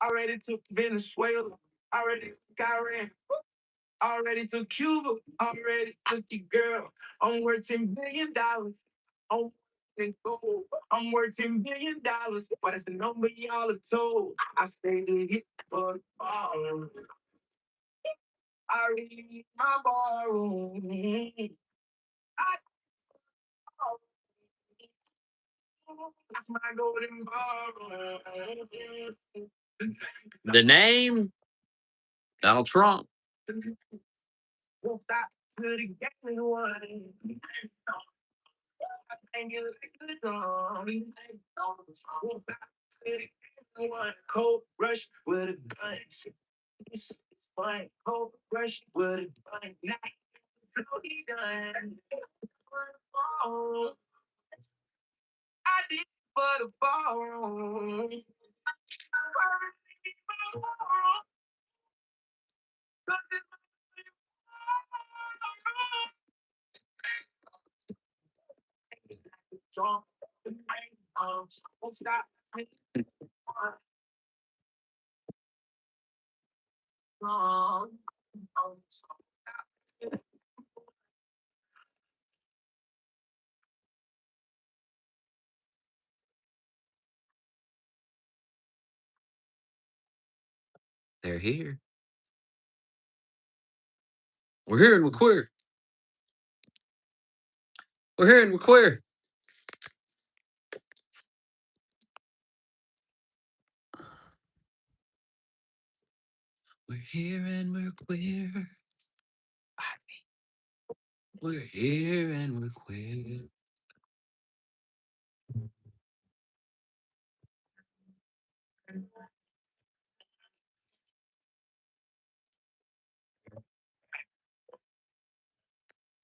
Already took Venezuela. Already took Iran. Already took Cuba. Already took your girl. I'm worth $10 billion. I'm worth gold. I'm worth $10 billion. But that's the number y'all are told. I stay to hit for the ball. I read my ballroom. I that's my golden ballroom. The name Donald Trump. Won't stop till the game one. And you like the dawn. Won't stop till the game one. Cold rush with a gun. It's fun. Cold rush with a gun. Now floaty done. Oh, I did it for the ballroom. Drunk. Won't stop. They're here. We're here and we're queer. We're here and we're queer. We're here and we're queer. We're here and we're queer.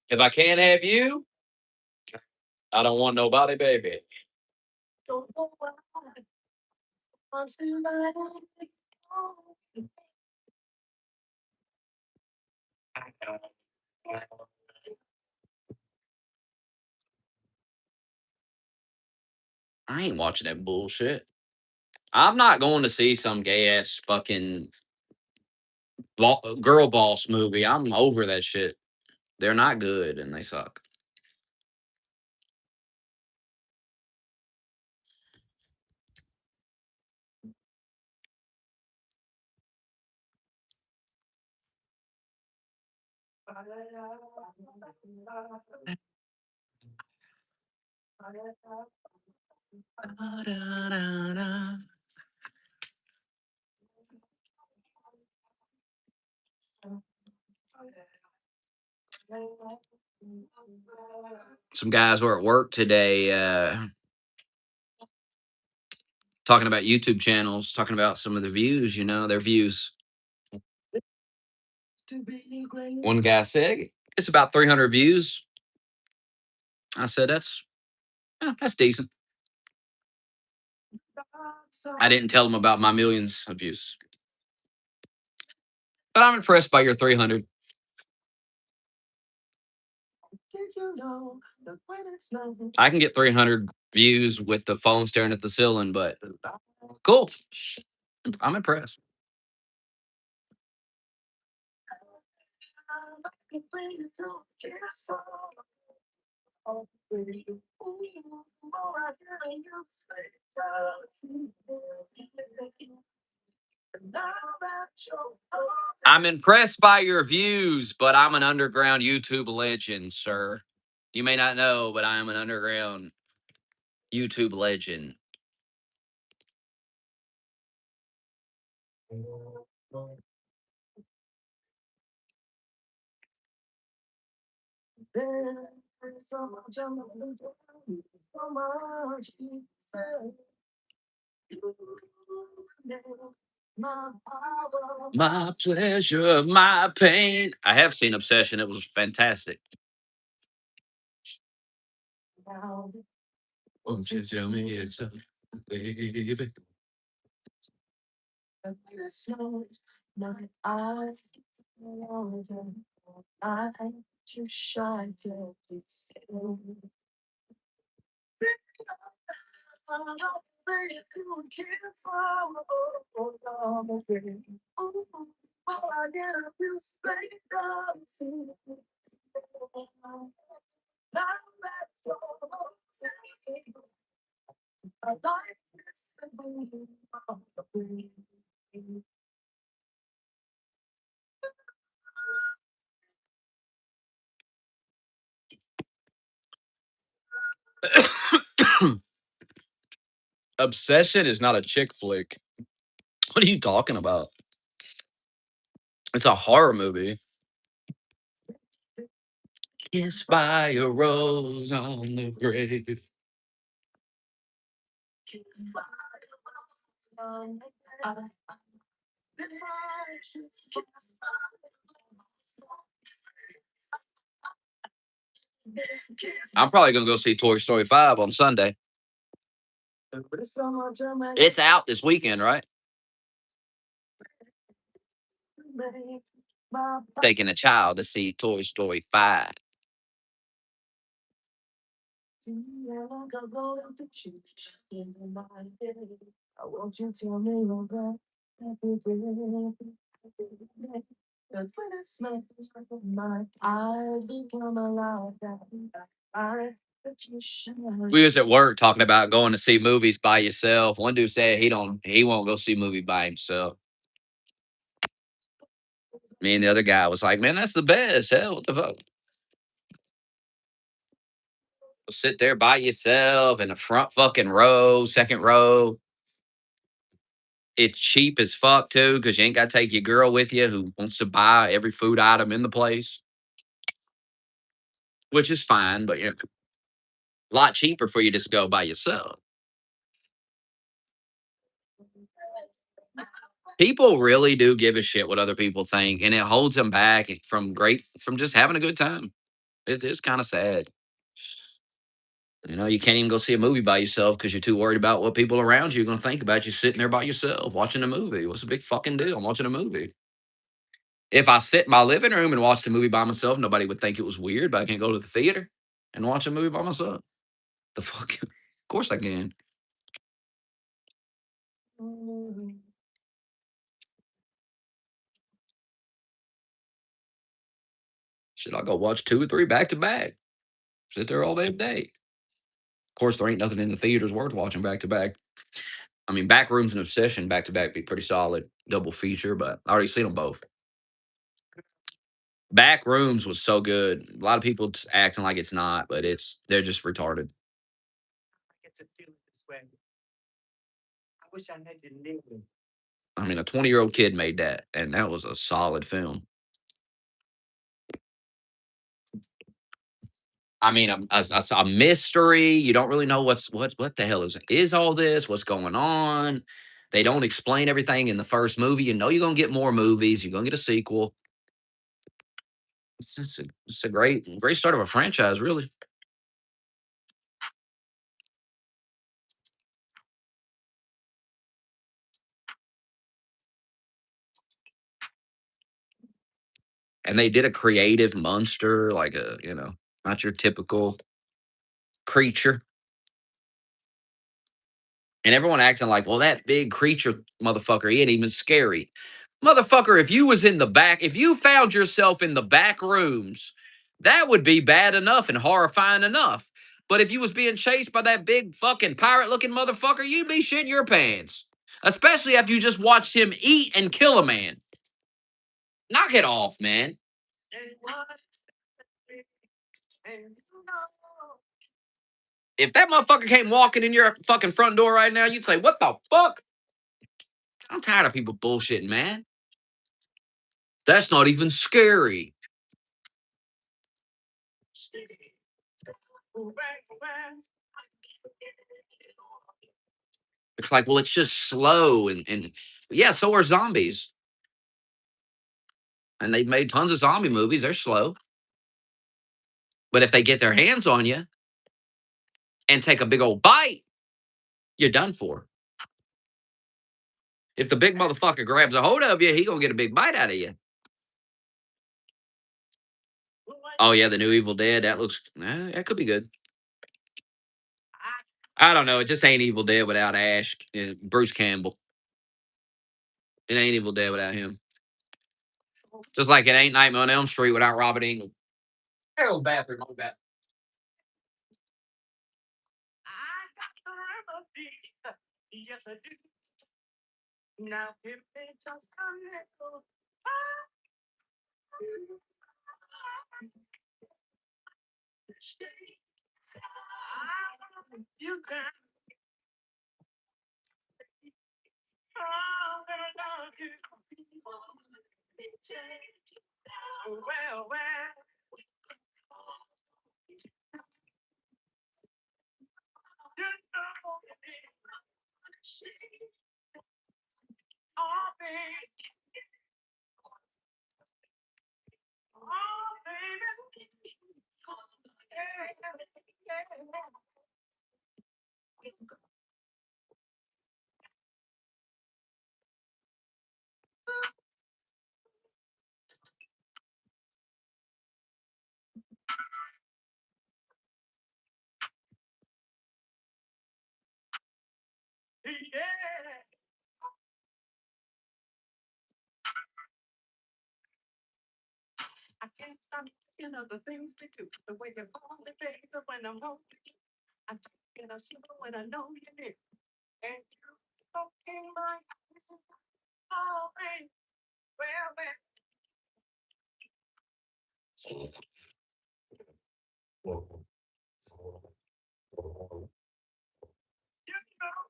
If I can't have you, I don't want nobody, baby. I ain't watching that bullshit. I'm not going to see some gay ass fucking girl boss movie. I'm over that shit. They're not good and they suck. Some guys were at work today talking about YouTube channels, talking about some of the views, their views. One guy said it's about 300 views. I said that's decent. I didn't tell him about my millions of views, but I'm impressed by your 300. I can get 300 views with the phone staring at the ceiling, but cool. I'm impressed. I'm impressed by your views, but I'm an underground YouTube legend, sir. You may not know, but I am an underground YouTube legend. My pleasure, my pain. I have seen Obsession. It was fantastic. Won't you tell me it's a baby? Obsession is not a chick flick. What are you talking about? It's a horror movie. Kissed by a rose on the grave. I'm probably gonna go see Toy Story 5 on Sunday. It's out this weekend, right? Taking a child to see Toy Story 5. We was at work talking about going to see movies by yourself. One dude said he won't go see a movie by himself. Me and the other guy was like, man, that's the best. Hell, what the fuck? Sit there by yourself in the front fucking row, second row. It's cheap as fuck too, because you ain't got to take your girl with you who wants to buy every food item in the place, which is fine, but you know, a lot cheaper for you just to go by yourself. People really do give a shit what other people think, and it holds them back from just having a good time. It's kind of sad. You know, you can't even go see a movie by yourself because you're too worried about what people around you are going to think about you sitting there by yourself watching a movie. What's the big fucking deal? I'm watching a movie. If I sit in my living room and watched a movie by myself, nobody would think it was weird, but I can't go to the theater and watch a movie by myself. The fuck? Of course I can. Should I go watch two or three back to back? Sit there all damn day. Of course, there ain't nothing in the theaters worth watching back to back. I mean, Backrooms and Obsession back to back be pretty solid double feature, but I already seen them both. Backrooms was so good. A lot of people acting like it's not, but they're just retarded. I mean, a 20-year-old kid made that, and that was a solid film. I mean, a mystery. You don't really know what the hell is all this? What's going on? They don't explain everything in the first movie. You know you're gonna get more movies. You're gonna get a sequel. It's a great start of a franchise, really. And they did a creative monster, like not your typical creature. And everyone acting like, well, that big creature, motherfucker, he ain't even scary. Motherfucker, if you found yourself in the back rooms, that would be bad enough and horrifying enough. But if you was being chased by that big fucking pirate looking motherfucker, you'd be shitting your pants. Especially after you just watched him eat and kill a man. Knock it off, man. If that motherfucker came walking in your fucking front door right now, you'd say, what the fuck? I'm tired of people bullshitting, man. That's not even scary. It's like, well, it's just slow and yeah, so are zombies. And they've made tons of zombie movies. They're slow. But if they get their hands on you and take a big old bite, you're done for. If the big motherfucker grabs a hold of you, he gonna get a big bite out of you. Oh yeah, the new Evil Dead. That could be good. I don't know. It just ain't Evil Dead without Ash, Bruce Campbell. It ain't Evil Dead without him. Just like it ain't Nightmare on Elm Street without Robert Englund. Oh, bathroom, oh, bathroom. I got the remedy. Yes, I do. Now, if it just a little. You can. I'm gonna love you. Well, well. You know it. Oh, baby. Oh, baby. Yeah. I can't stop thinking of the things to do. The way you call me, baby, when I'm home. I get a shiver when I know you're near. And you don't in my oh, baby. Well, well. You know,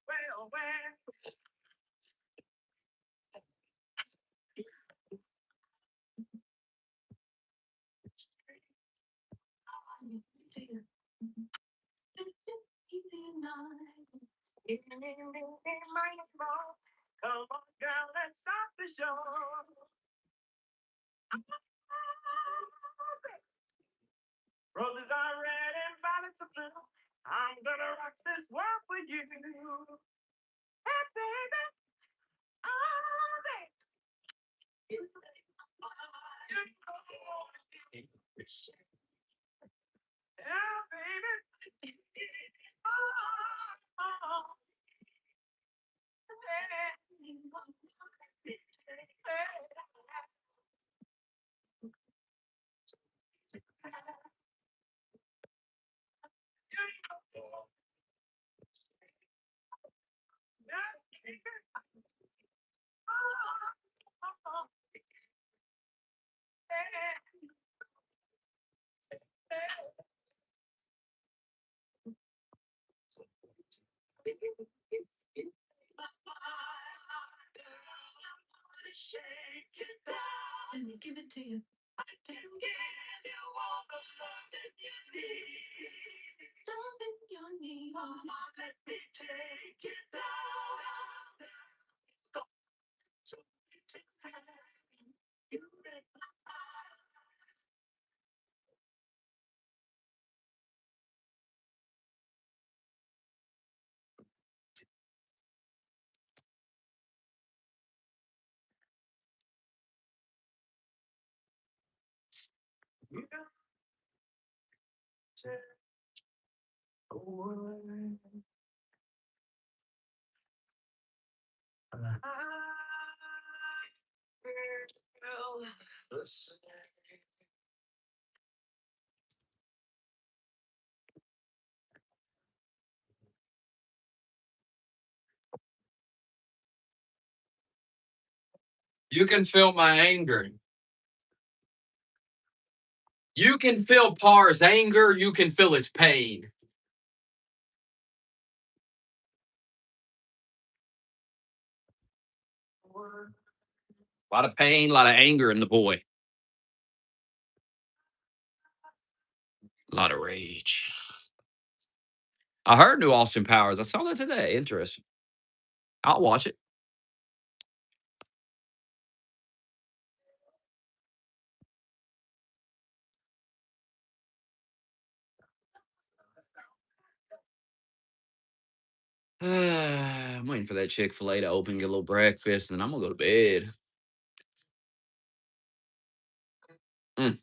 well, well. Even in my small. Come on, girl, let's stop the show. Roses are red and violets are blue. I'm gonna rock this world for you. Hey, baby, all day. You know. Yeah, baby. Oh, oh, Let me give it to you. I can give you all the love that you need. Something you need. Mama, let me take it down. Go. So you make my you got to away. I will listen. You can feel my anger. You can feel Par's anger. You can feel his pain. A lot of pain, a lot of anger in the boy. A lot of rage. I heard New Austin Powers. I saw that today. Interesting. I'll watch it. I'm waiting for that Chick-fil-A to open, get a little breakfast, and then I'm gonna go to bed. Mm.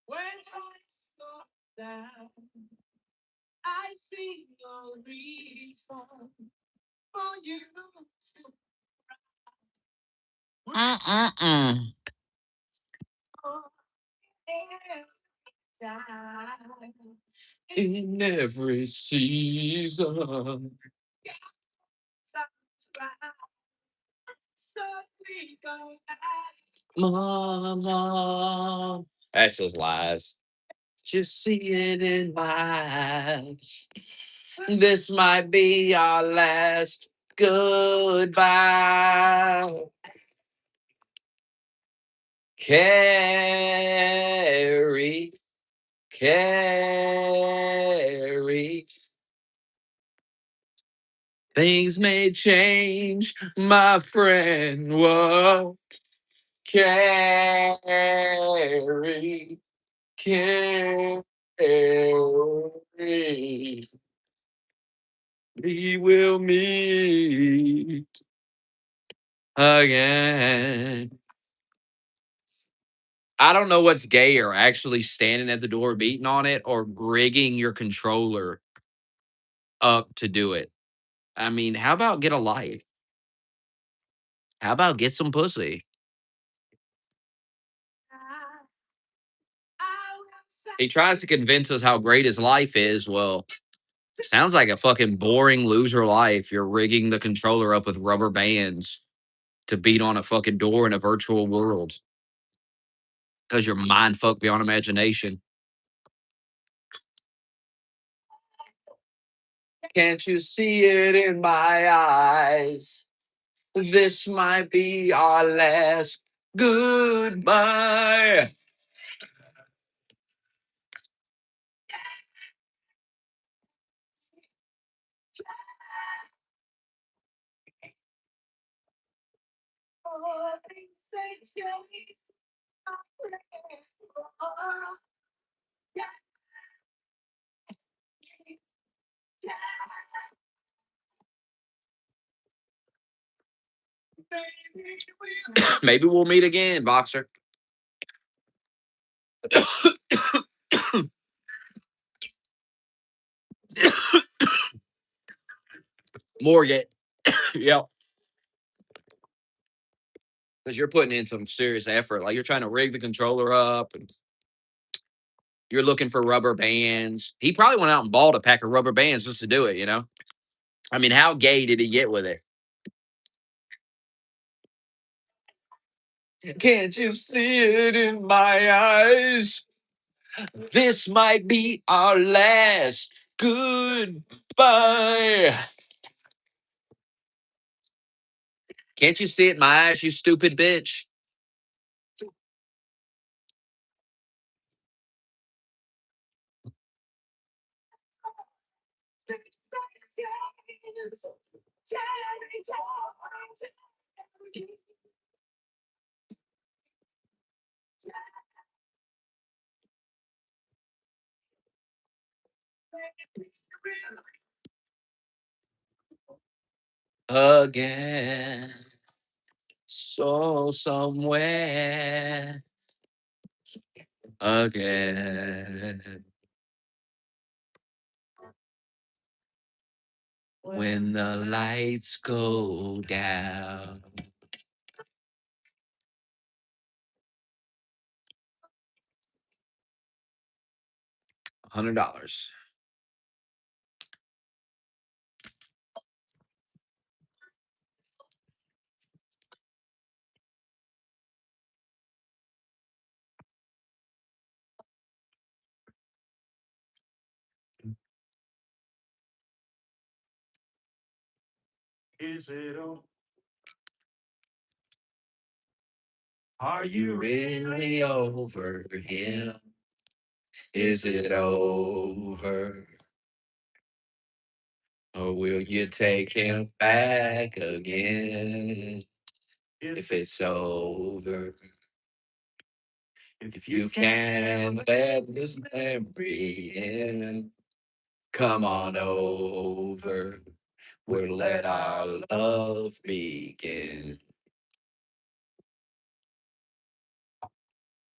When lights go down, I see no reason for you to Mm-mm-mm. go every time. In every season. Sometimes so please don't ask. Mama. That's just lies. Just see it in my eyes. This might be our last goodbye. Carrie, Carrie. Things may change, my friend. Whoa, Carrie, Carrie. We will meet again. I don't know what's gayer, actually standing at the door beating on it or rigging your controller up to do it. I mean, how about get a life? How about get some pussy? He tries to convince us how great his life is. Well, sounds like a fucking boring loser life. You're rigging the controller up with rubber bands to beat on a fucking door in a virtual world because you're mind fucked beyond imagination. Can't you see it in my eyes? This might be our last goodbye. Maybe we'll meet again, boxer. Morgan. Yep. Because you're putting in some serious effort. Like you're trying to rig the controller up and you're looking for rubber bands. He probably went out and bought a pack of rubber bands just to do it, you know? I mean, how gay did he get with it? Can't you see it in my eyes? This might be our last goodbye. Can't you see it in my eyes, you stupid bitch? Again. So somewhere again. When the lights go down. $100. Is it Are you really over him? Is it over? Or will you take him back again if it's over? If you can let this memory in, come on over. We'll let our love begin.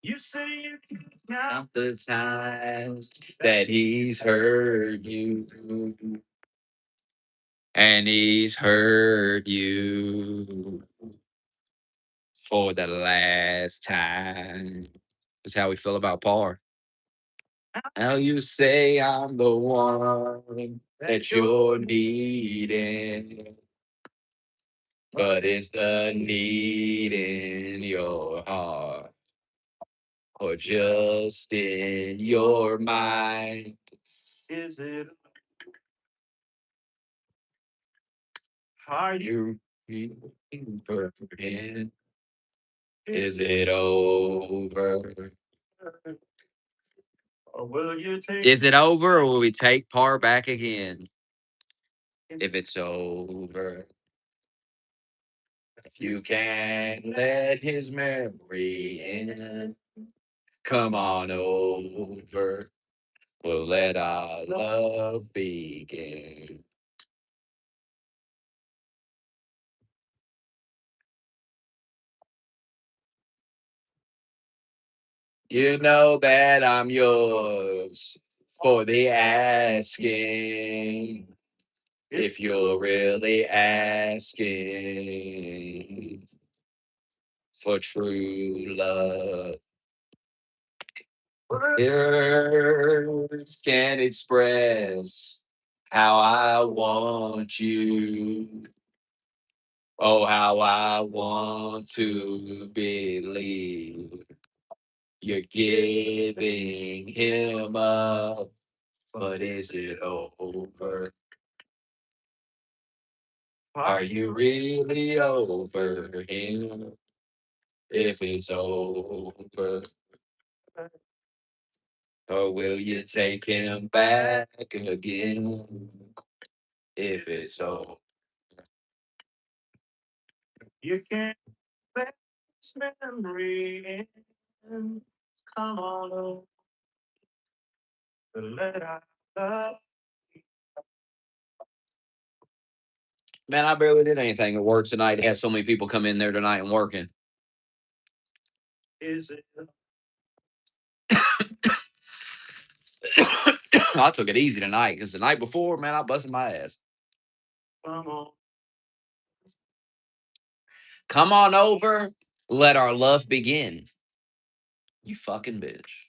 You say you can Count the times that he's heard you, and he's heard you for the last time. That's how we feel about Par. Now you say I'm the one that you're needing, but it's the need in your heart or just in your mind? is it Are hard you feeling for him? Is it over? or will you take Is it over or will we take Par back again? If it's over, if you can let his memory in, come on over. We'll let our love begin. You know that I'm yours for the asking. If you're really asking for true love, words can't express how I want you. Oh, how I want to believe you're giving him up. But is it over? Are you really over him? If it's over, or will you take him back again? If it's over, you can't let this memory in? Come on over, let our love man, I barely did anything at work tonight. Had so many people come in there tonight and working. is it I took it easy tonight because the night before, man, I busted my ass. come on Come on over. Let our love begin. You fucking bitch.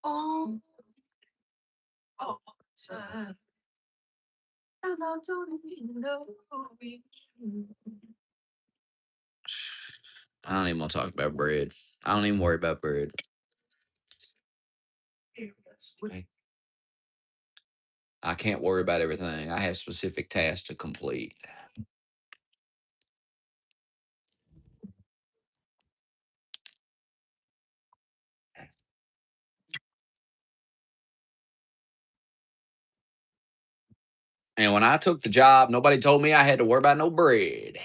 all, all the time. And I don't even know you. I don't even want to talk about bread. I don't even worry about bread. Hey, I can't worry about everything. I have specific tasks to complete. And when I took the job, nobody told me I had to worry about no bread.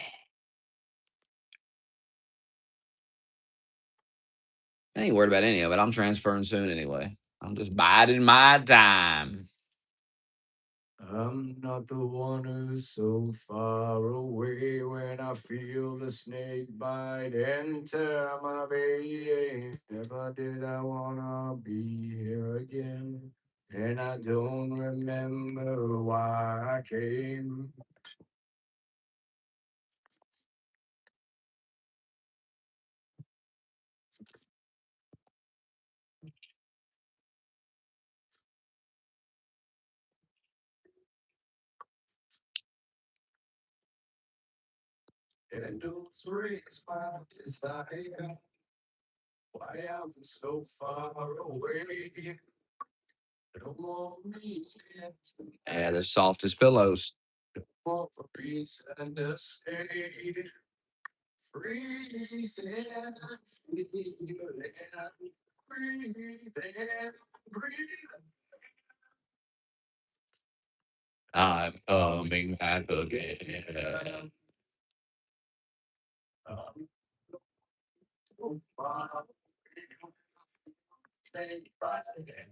I ain't worried about any of it. I'm transferring soon anyway. I'm just biding my time. I'm not the one who's so far away when I feel the snake bite enter my veins. Never did I wanna be here again. And I don't remember why I came. And those rings my desire. Why am I so far away? No more me. Yeah, they're soft as pillows. For peace and the state. Freezing, feeling, breathing, breathing. I'm coming back again. Um, so far, stay by again.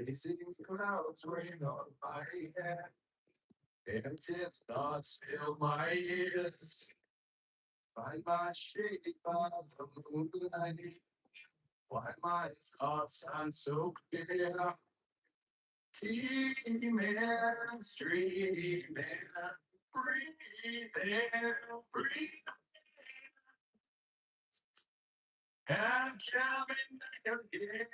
Facing clouds rain on my head. Empty thoughts fill my ears. Find my shape by the moonlight. Why my thoughts aren't so clear? Dreaming, dreaming, breathing, breathing, and coming back again.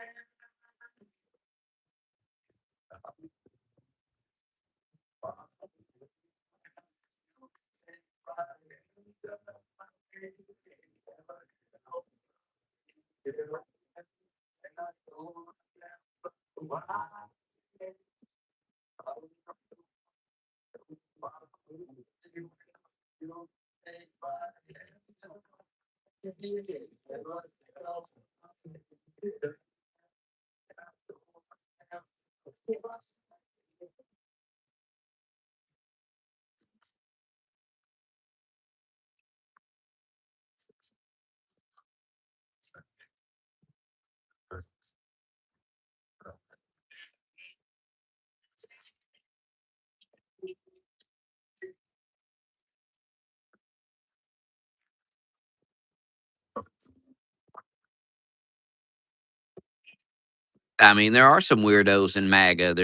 I mean, there are some weirdos in MAGA.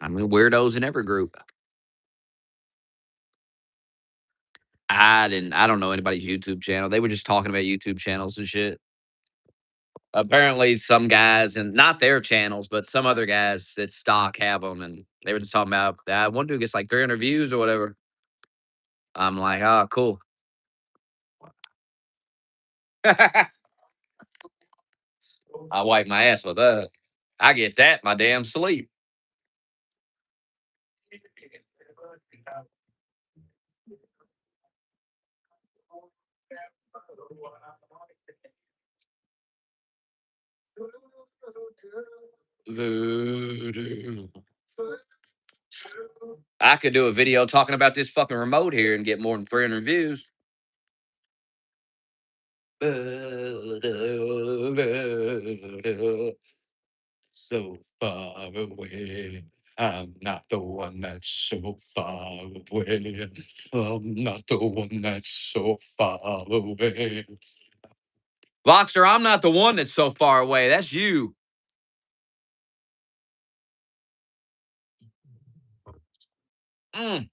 I mean, weirdos in every group. I don't know anybody's YouTube channel. They were just talking about YouTube channels and shit. Apparently, some guys and not their channels, but some other guys that stock have them, and they were just talking about one dude gets like 300 views or whatever. I'm like, oh, cool. I wipe my ass with that. I get that my damn sleep. Voodoo. I could do a video talking about this fucking remote here and get more than 300 views. So far away. I'm not the one that's so far away. I'm not the one that's so far away. Voxter, I'm not the one that's so far away. That's you. Mm.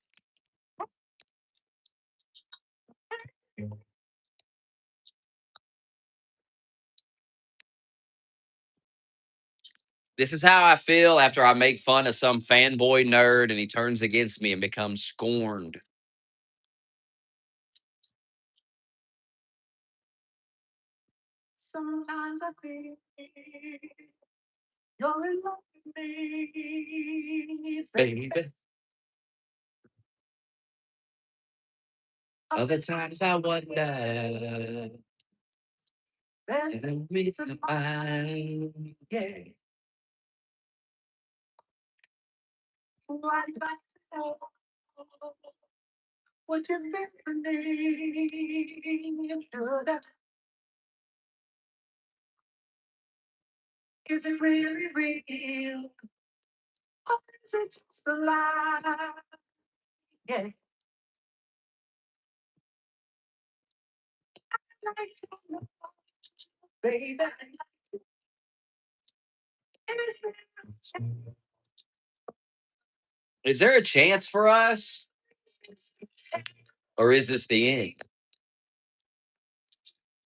This is how I feel after I make fun of some fanboy nerd and he turns against me and becomes scorned. Sometimes I feel you're in love with me, Baby, baby. other times I wonder. There's And no a reason reason why, why. yeah. I'd like to know what you're feeling. Should I, is it really real? Or is it just a lie? Yeah. Baby, Is there a chance for us, or is this the end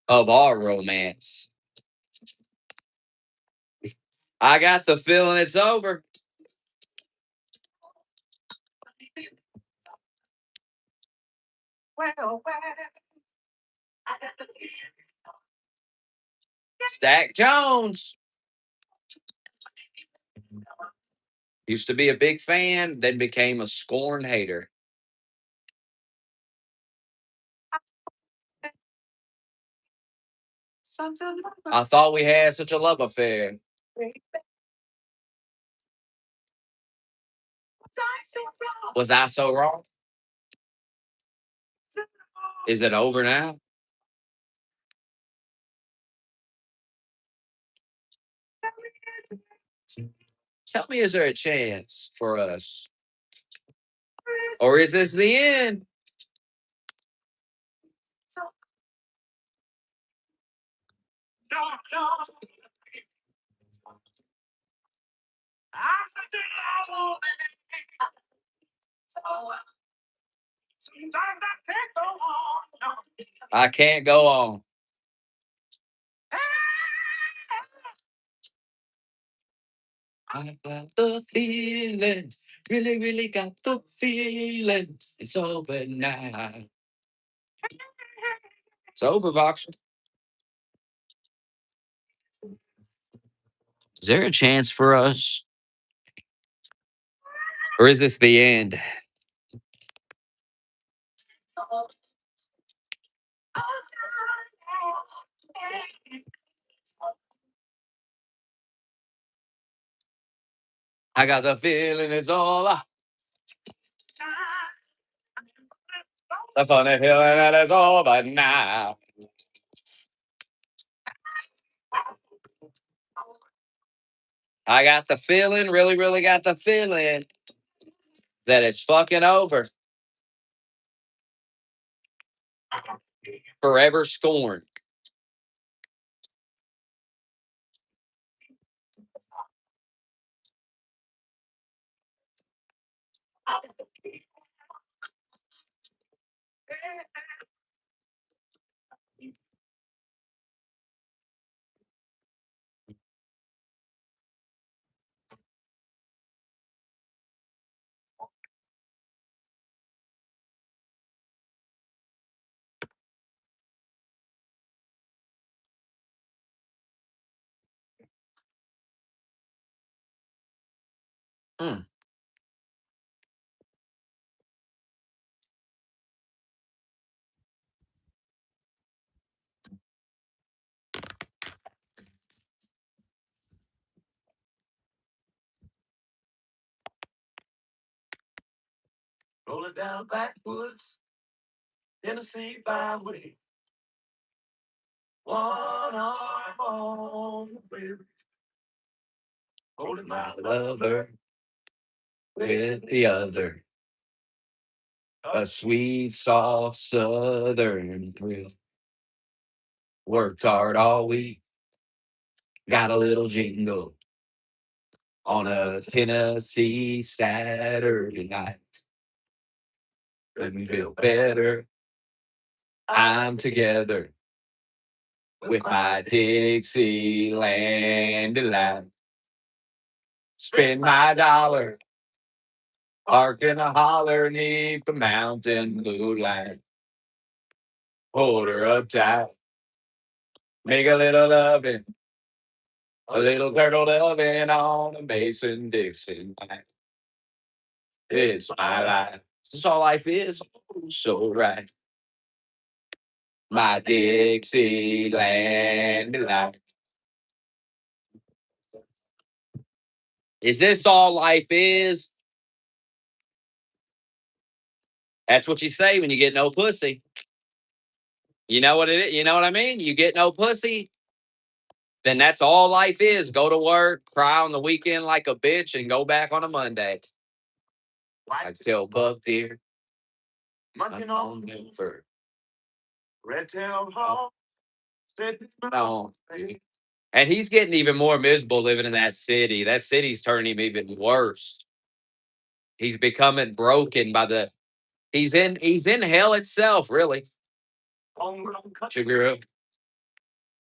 of our romance? I got the feeling it's over. well, Stack Jones used to be a big fan, then became a scorned hater. I thought we had such a love affair. Was I so wrong? Is it over now? Tell me, is there a chance for us? Or is this the end? no, no. Sometimes I can't go on. No. I can't go on. I got the feeling, really, really got the feeling. It's over now. It's over, Voxer. Is there a chance for us? Or is this the end? I got the feeling it's all the funny feeling that it's over now. I got the feeling, really, really got the feeling that it's fucking over. Forever scorned. Mm. Rolling down backwoods, Tennessee byway. One arm on the wheel, holding my Lover with the other. A sweet, soft southern thrill. Worked hard all week. Got a little jingle on a Tennessee Saturday night. Let me feel better. I'm together with my Dixieland delight. Spend my dollar, parked in a holler neath the mountain blue light. Hold her up tight, make a little loving, a little turtle loving on a Mason Dixon night. It's my life. Is this all life is? Oh, so right. My Dixieland delight. Is this all life is? That's what you say when you get no pussy. You know what it is? You know what I mean? You get no pussy, then that's all life is. Go to work, cry on the weekend like a bitch, and go back on a Monday. I tell Buck Deer, munching I'm on Milford. Red Tail Hall. No. And he's getting even more miserable living in that city. That city's turning him even worse. He's becoming broken by the. He's in hell itself, really. Sugar,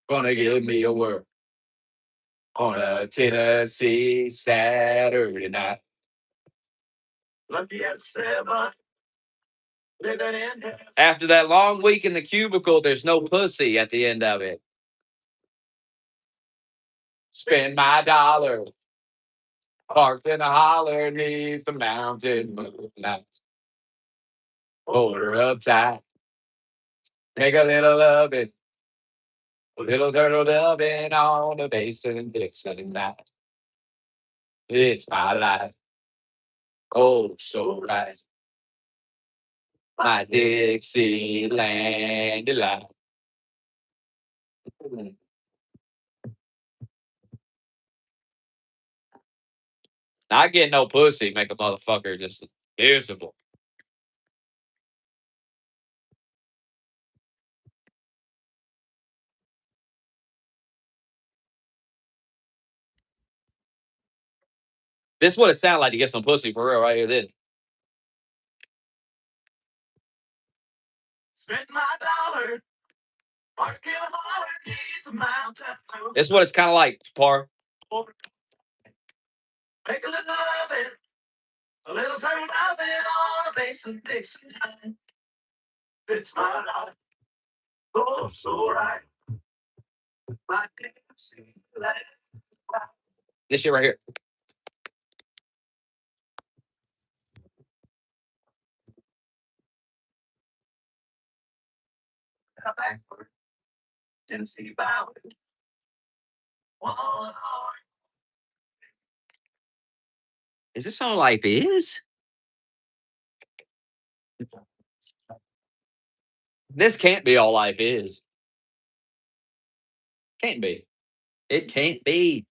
gonna give me a word on a Tennessee Saturday night. Lucky as 7, living in hell. After that long week in the cubicle, there's no pussy at the end of it. Spend my dollar, parked in a holler neath the mountain moonlight. Hold her upside, make a little loving, a little turtle loving on the basin Dixon night. It's my life, oh so right. My Dixieland delight. Not getting no pussy, make a motherfucker just miserable. This would have sounded like to get some pussy for real right here. This. Spend my dollar, parking a holler neath the mountain moon. This is what it's kind of like, Par. Make a little loving, a little turtle loving on a basin Dixon. It's my life, oh so right. My Dixieland. This shit right here. Backward, Tennessee Valley. 1 hour. Is this all life is? This can't be all life is. Can't be. It can't be.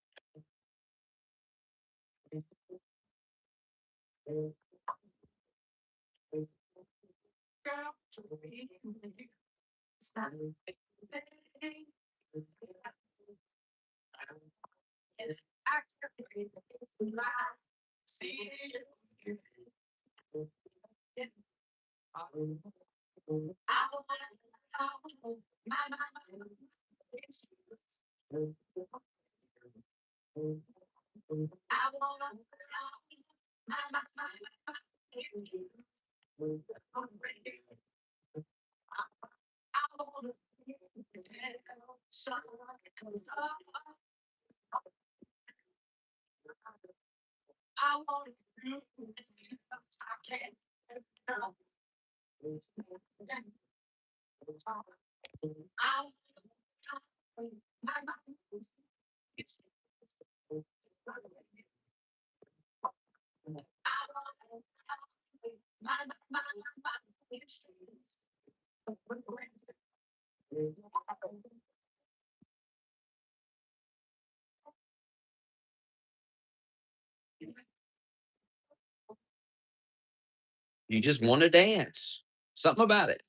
You just want to dance. Something about it.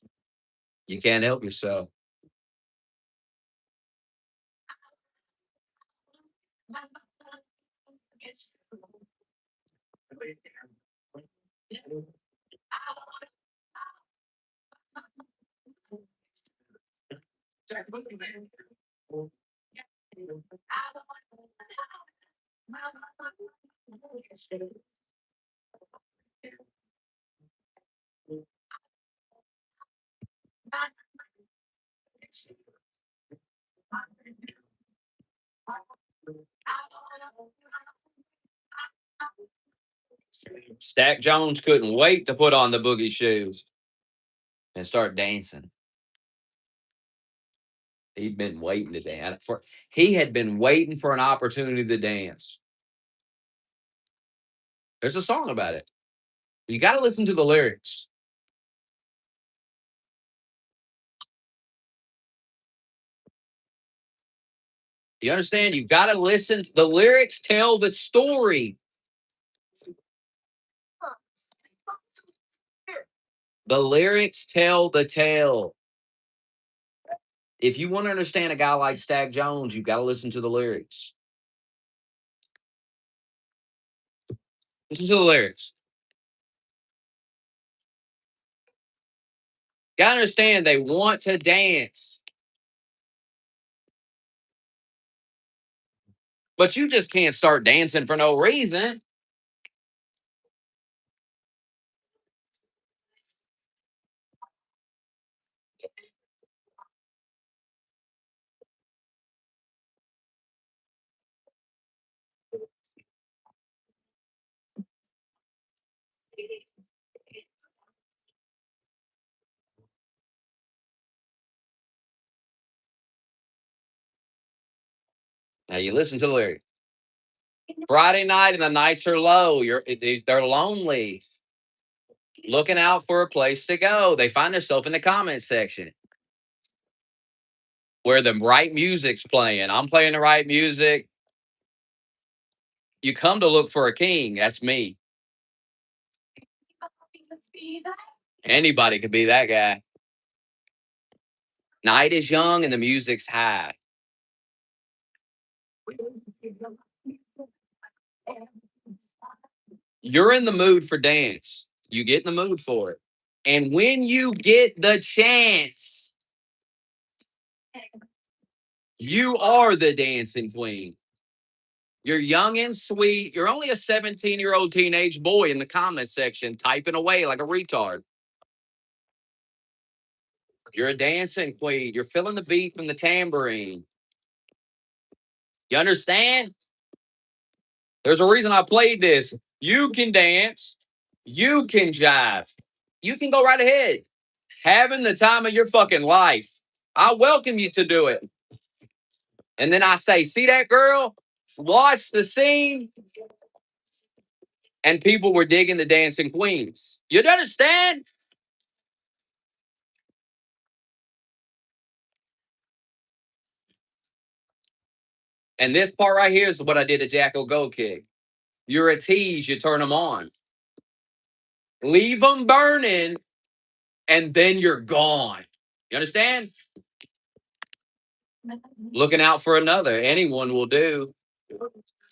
You can't help yourself. Stack Jones couldn't wait to put on the boogie shoes and start dancing. He'd been waiting to dance for. He had been waiting for an opportunity to dance. There's a song about it. You got to listen to the lyrics. You understand? You got to listen. The lyrics tell the story. The lyrics tell the tale. If you want to understand a guy like Stack Jones, you got to listen to the lyrics. Listen to the lyrics. Got to understand they want to dance, but you just can't start dancing for no reason. Now you listen to the lyrics. Friday night and the nights are low. They're lonely, looking out for a place to go. They find themselves in the comment section where the right music's playing. I'm playing the right music. You come to look for a king. That's me. Anybody could be that guy. Night is young and the music's high. You're in the mood for dance. You get in the mood for it. And when you get the chance, you are the dancing queen. You're young and sweet. You're only a 17-year-old teenage boy in the comment section typing away like a retard. You're a dancing queen. You're feeling the beat from the tambourine. You understand? There's a reason I played this. You can dance. You can jive. You can go right ahead. Having the time of your fucking life. I welcome you to do it. And then I say, see that girl? Watch the scene. And people were digging the dancing queens. You understand? And this part right here is what I did to Jacko Go Kick. You're a tease, you turn them on. Leave them burning, and then you're gone. You understand? Looking out for another. Anyone will do.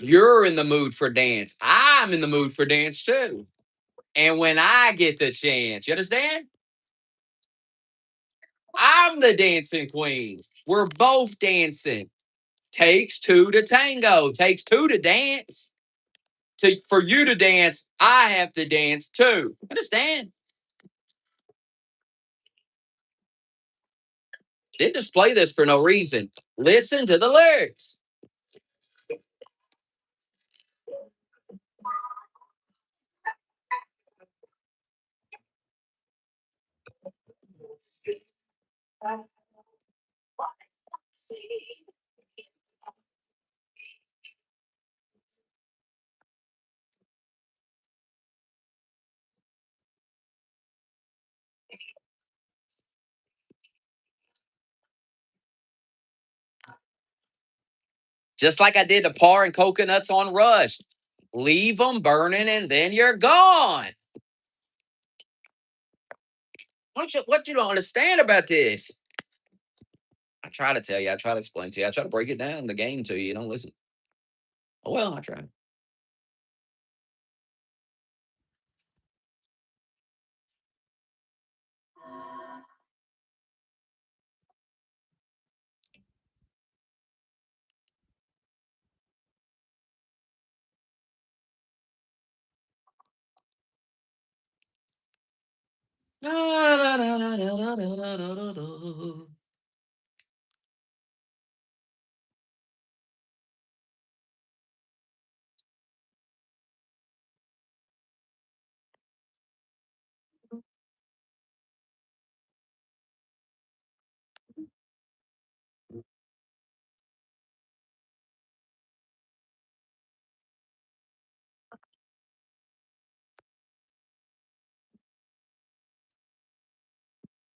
You're in the mood for dance. I'm in the mood for dance too. And when I get the chance, you understand? I'm the dancing queen. We're both dancing. Takes two to tango. Takes two to dance. For you to dance, I have to dance too. Understand? Didn't just play this for no reason. Listen to the lyrics. Just like I did the par and coconuts on Rush. Leave them burning and then you're gone. What you don't understand about this? I try to tell you. I try to explain to you. I try to break it down, the game to you. You don't listen. Oh, well, I try.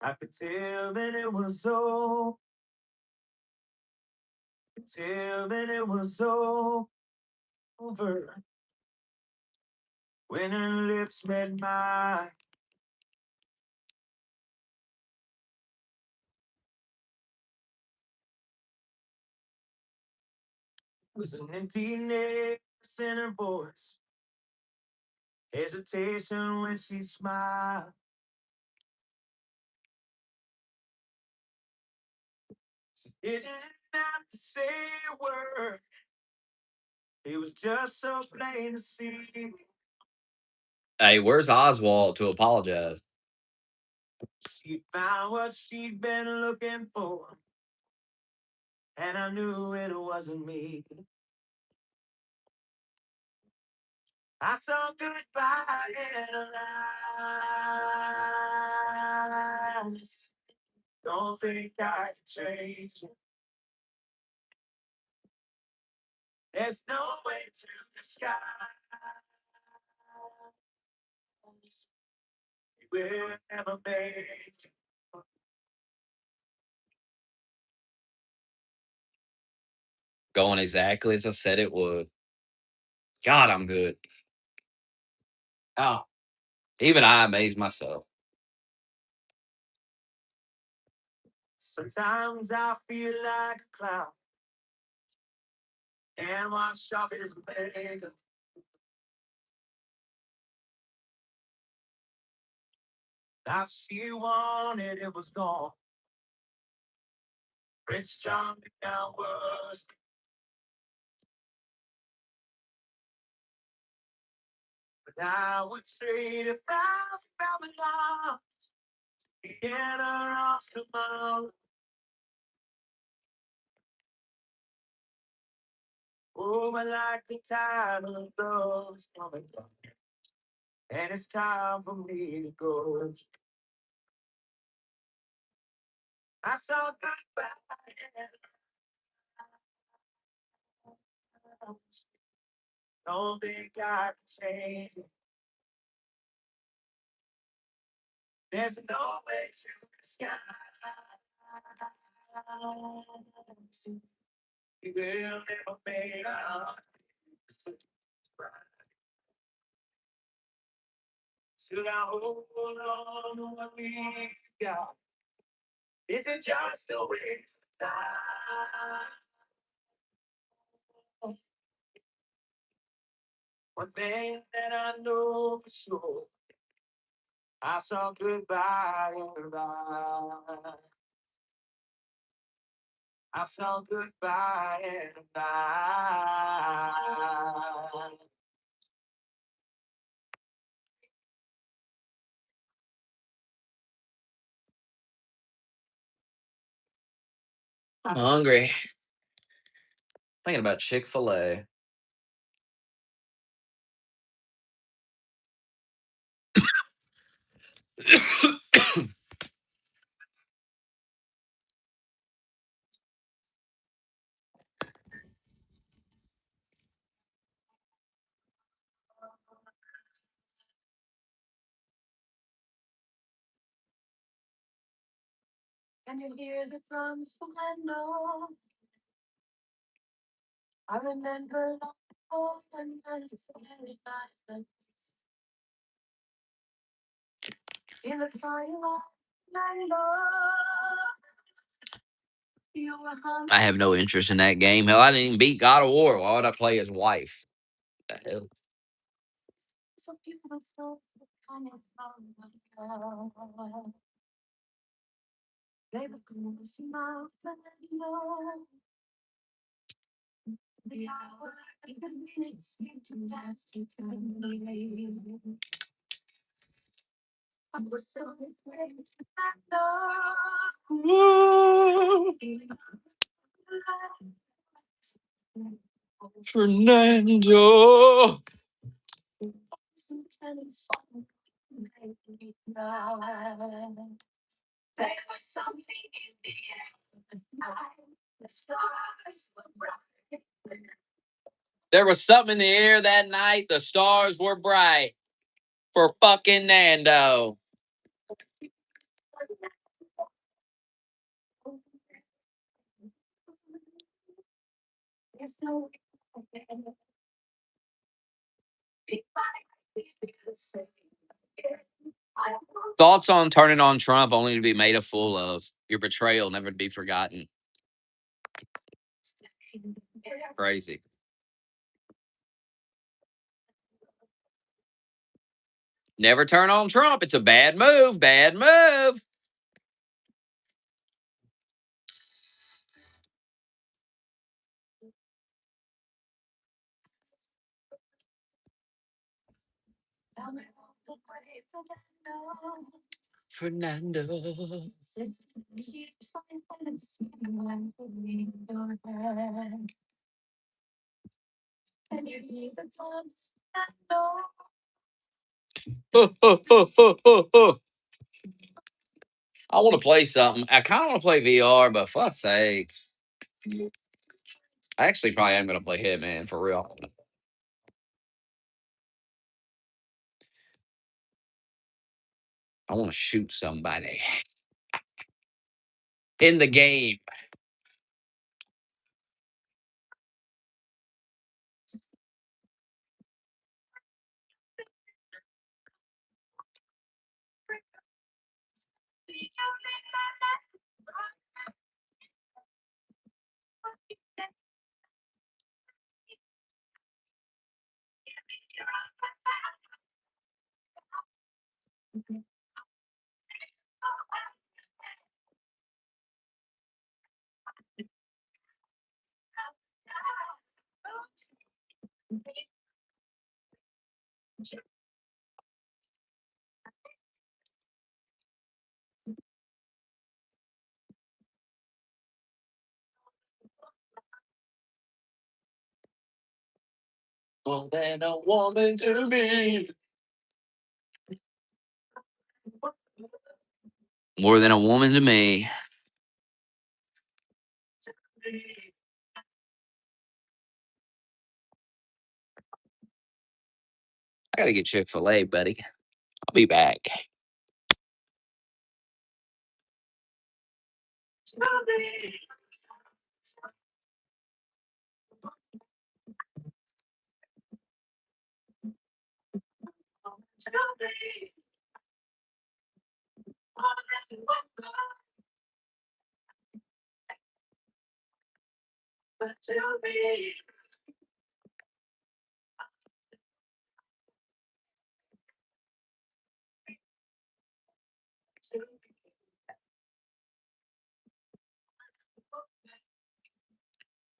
I could tell that it was so. Tell that it was over when her lips met mine. was an emptiness in her voice, hesitation when she smiled. She didn't have to say a word. It was just so plain to see. Hey, where's Oswald to apologize? She found what she'd been looking for, and I knew it wasn't me. I saw goodbye in her eyes. Don't think I can change it. There's no way to disguise. We'll never make it. Going exactly as I said it would. God, I'm good. Oh, even I amaze myself. Sometimes I feel like a cloud and wash off his makeup. That she wanted, it was gone. Prince Charming now was. But I would trade 1,000 dollars to get her off tomorrow. Oh, I like the time of love is coming up, and it's time for me to go. I saw goodbye and don't think I can change it. There's no way to disguise. We will never make up. Should I hold on to what we got? Is it just a waste of time? One thing that I know for sure, I saw goodbye in her eyes. I saw goodbye in her eyes. I'm hungry. Thinking about Chick-fil-A. Can you hear the drums from Lando? I remember long ago when I was very night in the firelight. Lando, you were I have no interest in that game. Hell, I didn't even beat God of War. Why would I play his wife? The hell? so beautiful, coming from the girl. They were going to see my Lando. The hour, even minutes seemed to last eternally. I was so afraid that Whoa, Fernando. there was something in the air at night. The stars were bright. There was something in the air that night. The stars were bright for fucking Nando. There's no Thoughts on turning on Trump only to be made a fool of. Your betrayal never to be forgotten. Crazy. Never turn on Trump. It's a bad move. Bad move. Fernando. I want to play something. I kind of want to play VR, but fuck's sake. I actually probably am going to play Hitman for real. I want to shoot somebody in the game. More than a woman to me. More than a woman to me. I got to get Chick-fil-A, buddy. I'll be back.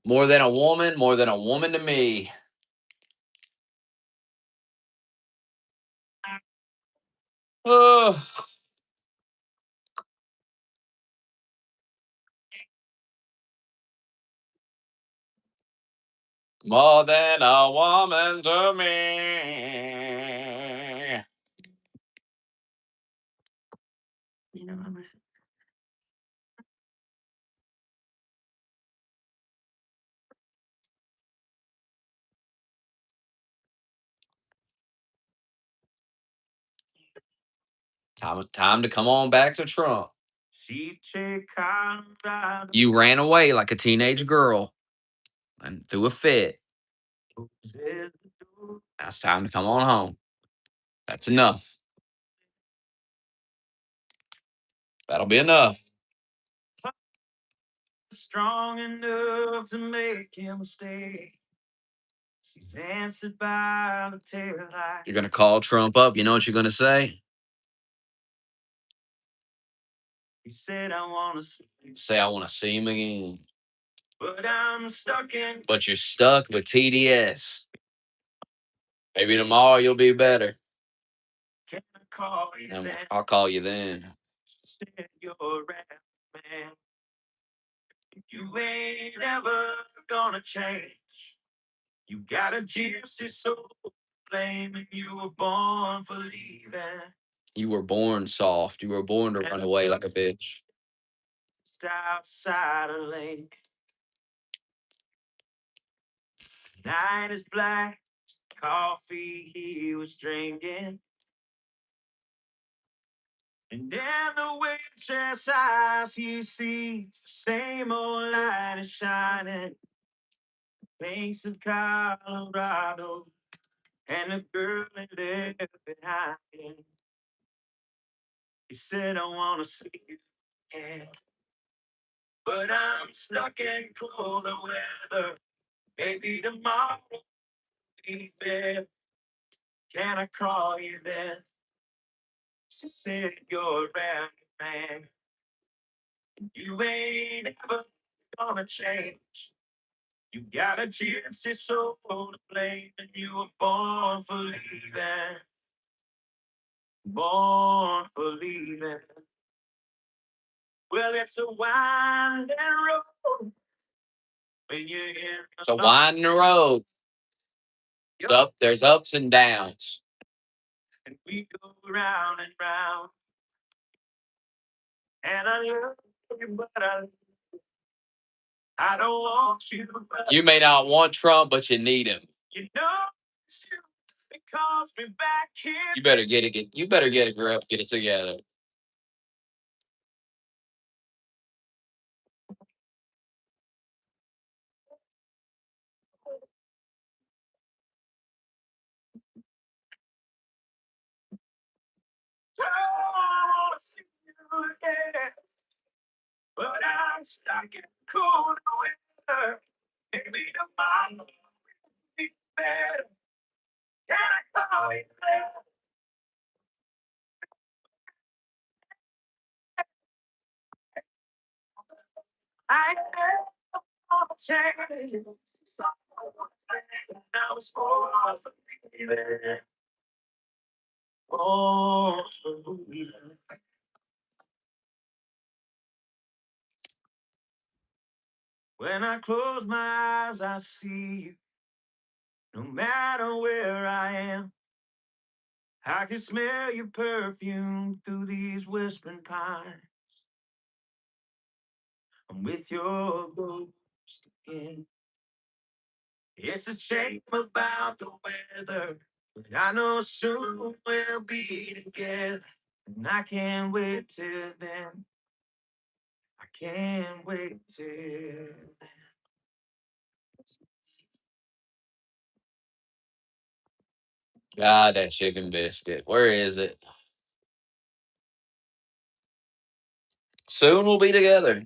More than a woman to me. Ugh. More than a woman to me. Time to come on back to Trump. You ran away like a teenage girl and threw a fit. Now it's time to come on home. That's enough. That'll be enough. Strong enough to make him stay. She's answered by the tail light. You're gonna call Trump up. You know what you're gonna say? He said, I want to say I want to see him again. But I'm stuck in. But you're stuck with TDS. Maybe tomorrow you'll be better. Can I call you then? I'll call you then. Said you're a rap man. You ain't ever gonna change. You got a gypsy soul, claiming you were born for leaving. You were born soft. You were born to run away like a bitch. Just outside a lake. Night is black. Coffee he was drinking. And in the waitress eyes he sees the same old light is shining. Banks of Colorado. And the girl he left behind. He said, I want to see you again. But I'm stuck in colder weather. Maybe tomorrow will be better. Can I call you then? She said you're a bad man. You ain't ever gonna change. You got a gypsy soul to blame, and you were born for leaving. Born for leaving. Well, it's a winding road when you're in It's a winding road. Up, there's ups and downs. and we go round and round. And I love you, but I don't want you. You may not want Trump, but you need him. You know it's you because we're back here. You better get it. You better get a grip. Get it together. I want to see you again, but I'm stuck in cold weather. Maybe tomorrow will be better. Can I call you there? I never change. Now it's for me. Oh, when I close my eyes, I see you. No matter where I am, I can smell your perfume through these whispering pines. I'm with your ghost again. It's a shame about the weather, but I know soon we'll be together. And I can't wait till then. I can't wait till then. God, that chicken biscuit. Where is it? Soon we'll be together.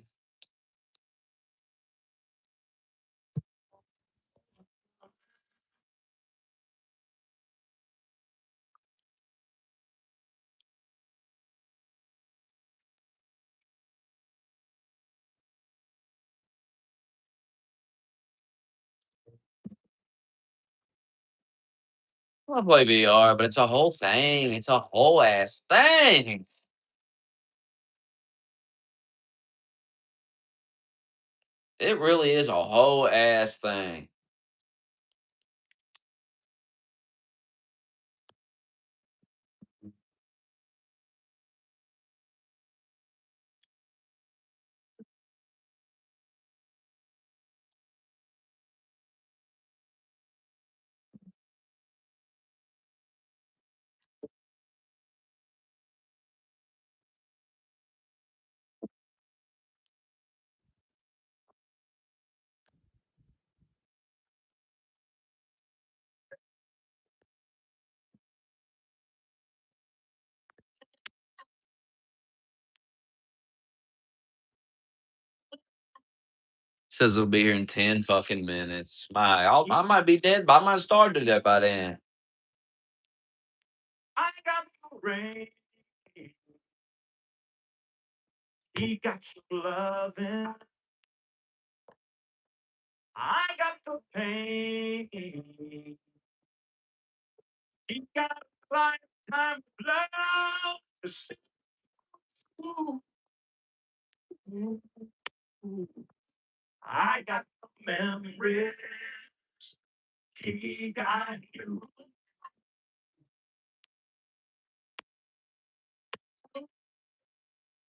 I play VR, but it's a whole thing. It's a whole ass thing. It really is a whole ass thing. Says it'll be here in 10 fucking minutes. I might be dead, but I might have started it by then. I got the rain. He got your loving. I got the pain. He got a lifetime of love. To see through. I got the memories. He got you.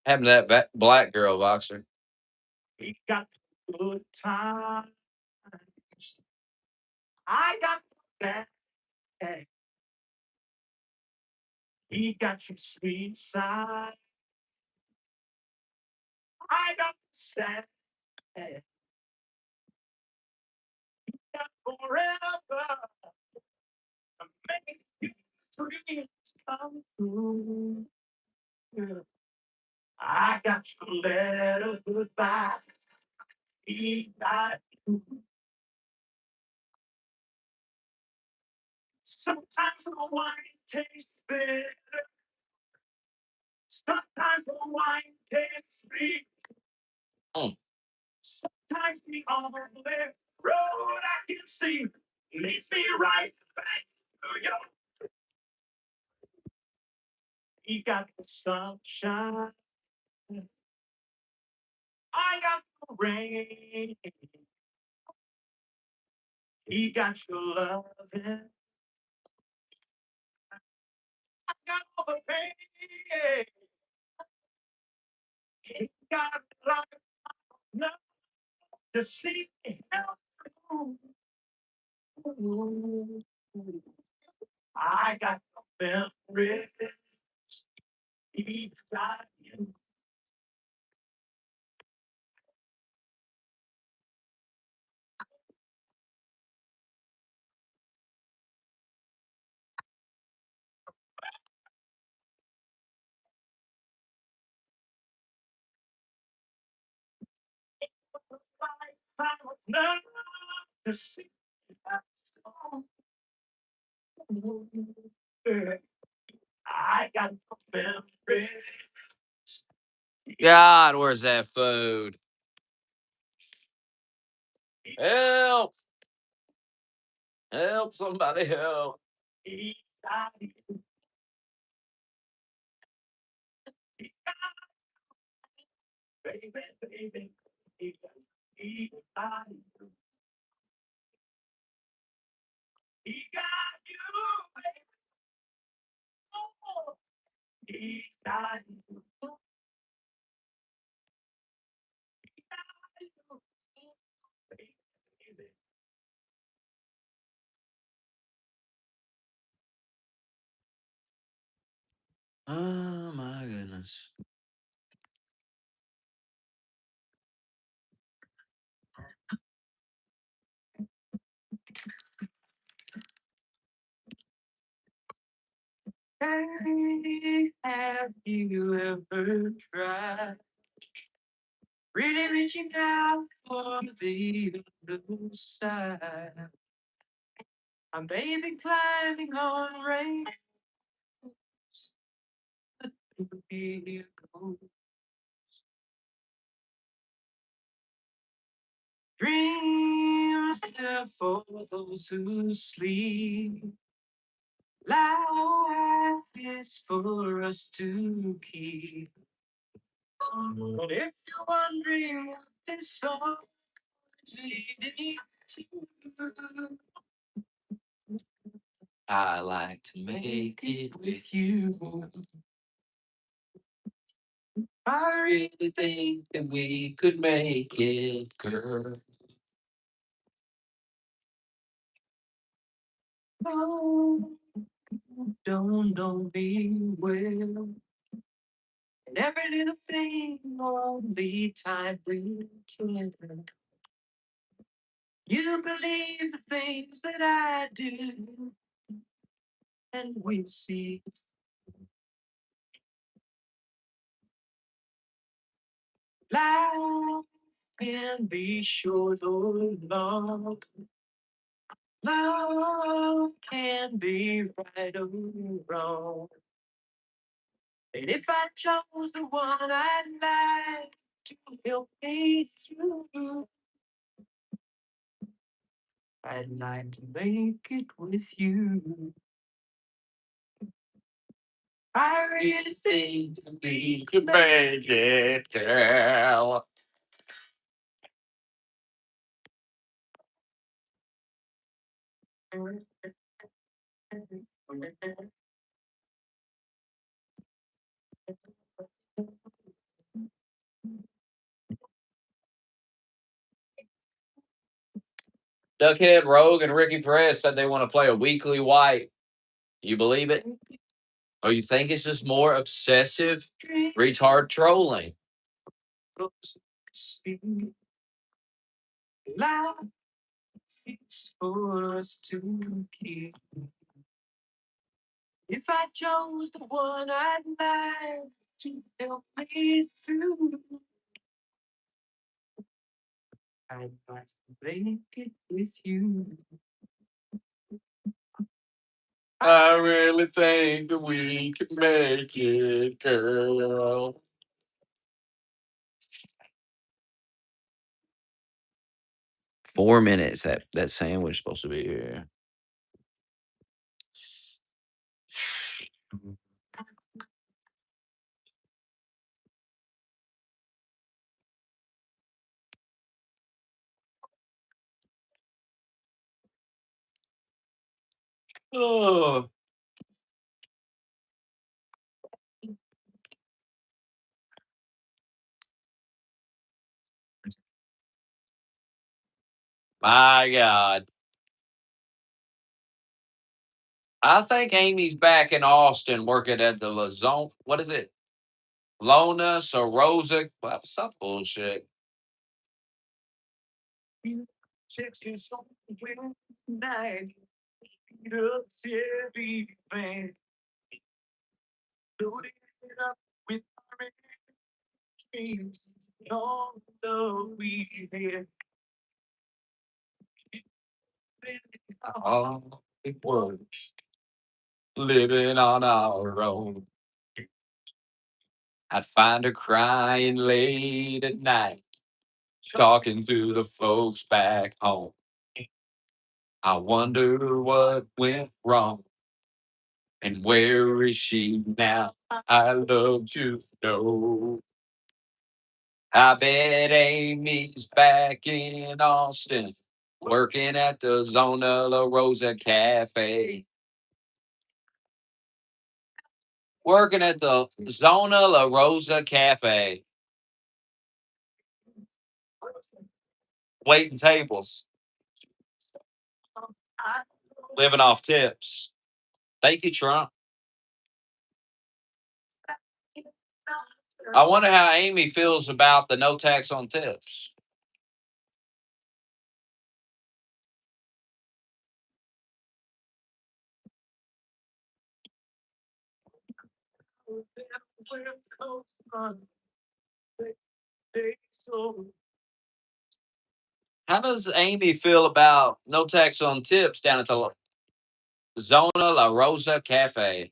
Happened to that black girl boxer. He got the good times. I got the bad. He got your sweet side. I got the sad. He got forever. To make your dreams come true. I got your letter goodbye. He got you. Sometimes the wine tastes bitter. Sometimes the wine tastes sweet. Mm. Sometimes the only road I can see leads me right back to you. He got the sunshine. I got the rain. He got your loving. I got all the pain. He got life enough to see me help through. I got the memories. He got you. Lifetime enough to see me help through. I got the memories. God, where's that food? Help! Help! Somebody help! He got you. Baby, baby, he got you. He got you, baby. Oh, he got you. He got you, baby, baby. Oh my goodness. Hey, have you ever tried really reaching out for the other side? I'm baby climbing on rainbows, but here goes. Dreams there for those who sleep. Life is for us to keep. But if you're wondering what this song is leading to, I like to make it with you. I really think that we could make it, girl. oh, don't know me well. And every little thing only time will tell. You believe the things that I do, and we see life can be short or long. Love can be right or wrong. And if I chose the one I'd like to help me through, I'd like to make it with you. I really think that we could make it, girl. Duckhead Rogue and Ricky Perez said they want to play a weekly white. You believe it? Or you think it's just more obsessive, retard trolling? Life is for us to keep. If I chose the one I'd like to help me through, I'd like to make it with you. I really think that we can make it, girl. 4 minutes. That sandwich supposed to be here. Oh, My God. I think Amy's back in Austin working at the Lazone. What is it? Lonus or Rosa? Well, some bullshit. Texas on night, beat up Chevy van, loaded it up with dreams, all the weekend. All it was living on our own. I'd find her crying late at night, talking to the folks back home. I wonder what went wrong and where is she now? I love to know. I bet Amy's back in Austin, working at the Zona La Rosa Cafe. Working at the Zona La Rosa Cafe, waiting tables, living off tips. Thank you, Trump. I wonder how Amy feels about the no tax on tips. How does Amy feel about no tax on tips down at the Zona La Rosa Cafe?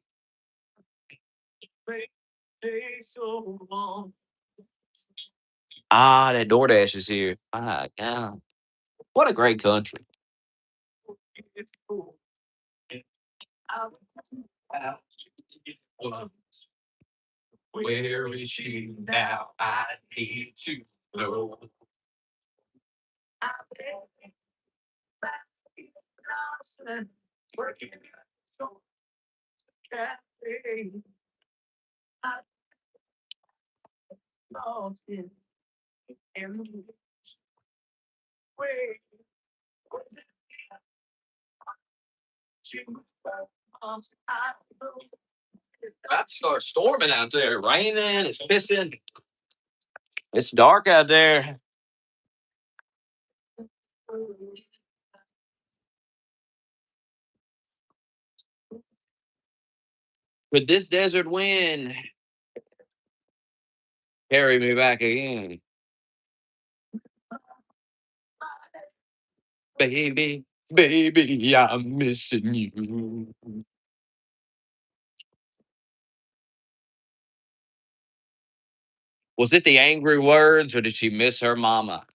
Ah, that DoorDash is here. Ah, God. What a great country. Where is she now? I need to know. About to start storming out there. Raining, it's pissing. It's dark out there. Could this desert wind carry me back again? Baby, baby, I'm missing you. Was it the angry words or did she miss her mama?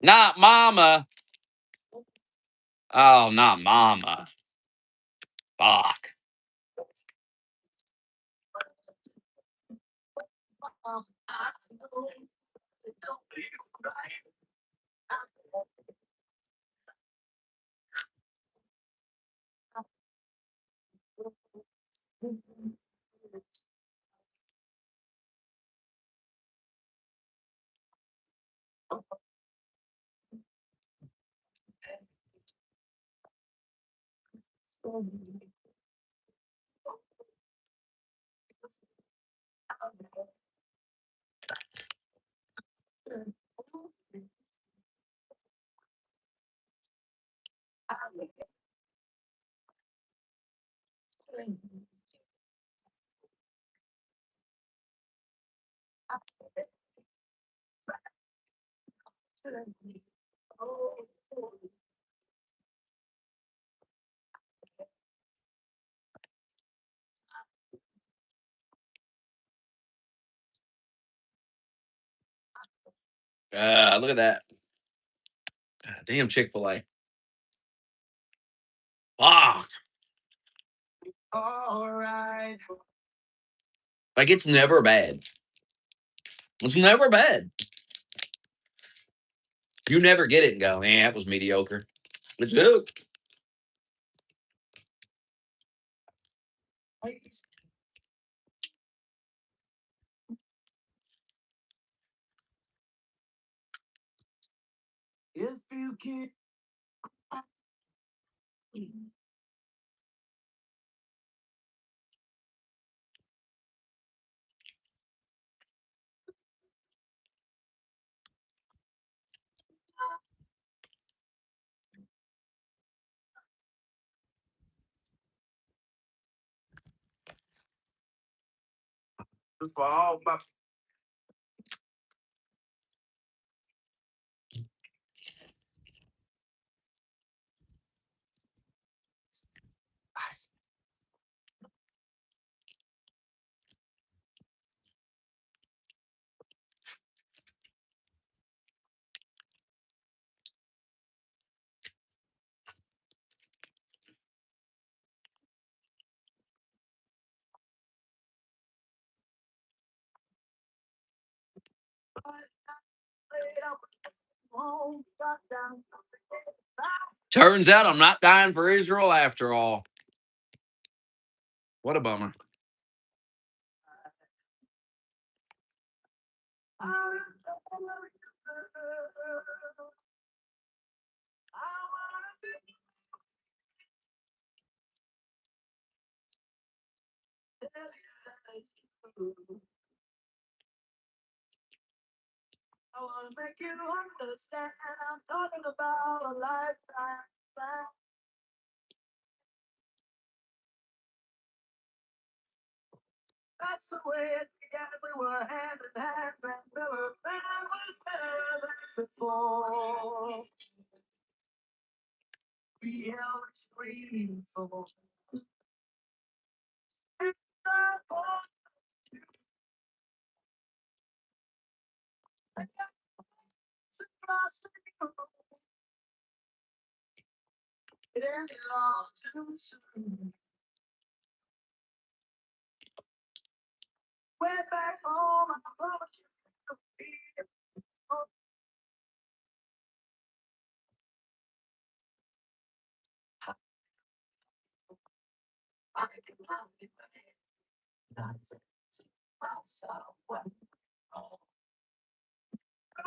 Not mama. Oh, not mama. Fuck. Look at that. God damn Chick-fil-A. Fuck. All right. Like it's never bad. It's never bad. You never get it and go, man, that was mediocre. It's good. If you can. It's for all my. Turns out I'm not dying for Israel after all. What a bummer. I wanna make you understand. I'm talking about a lifetime plan. That's the way it began. We were hand in hand, and we were better than before. We held extreme for it's not all it's across the world. It ended all too soon. Went back home, I promise you. It'll be I can love you, that's it. Myself, when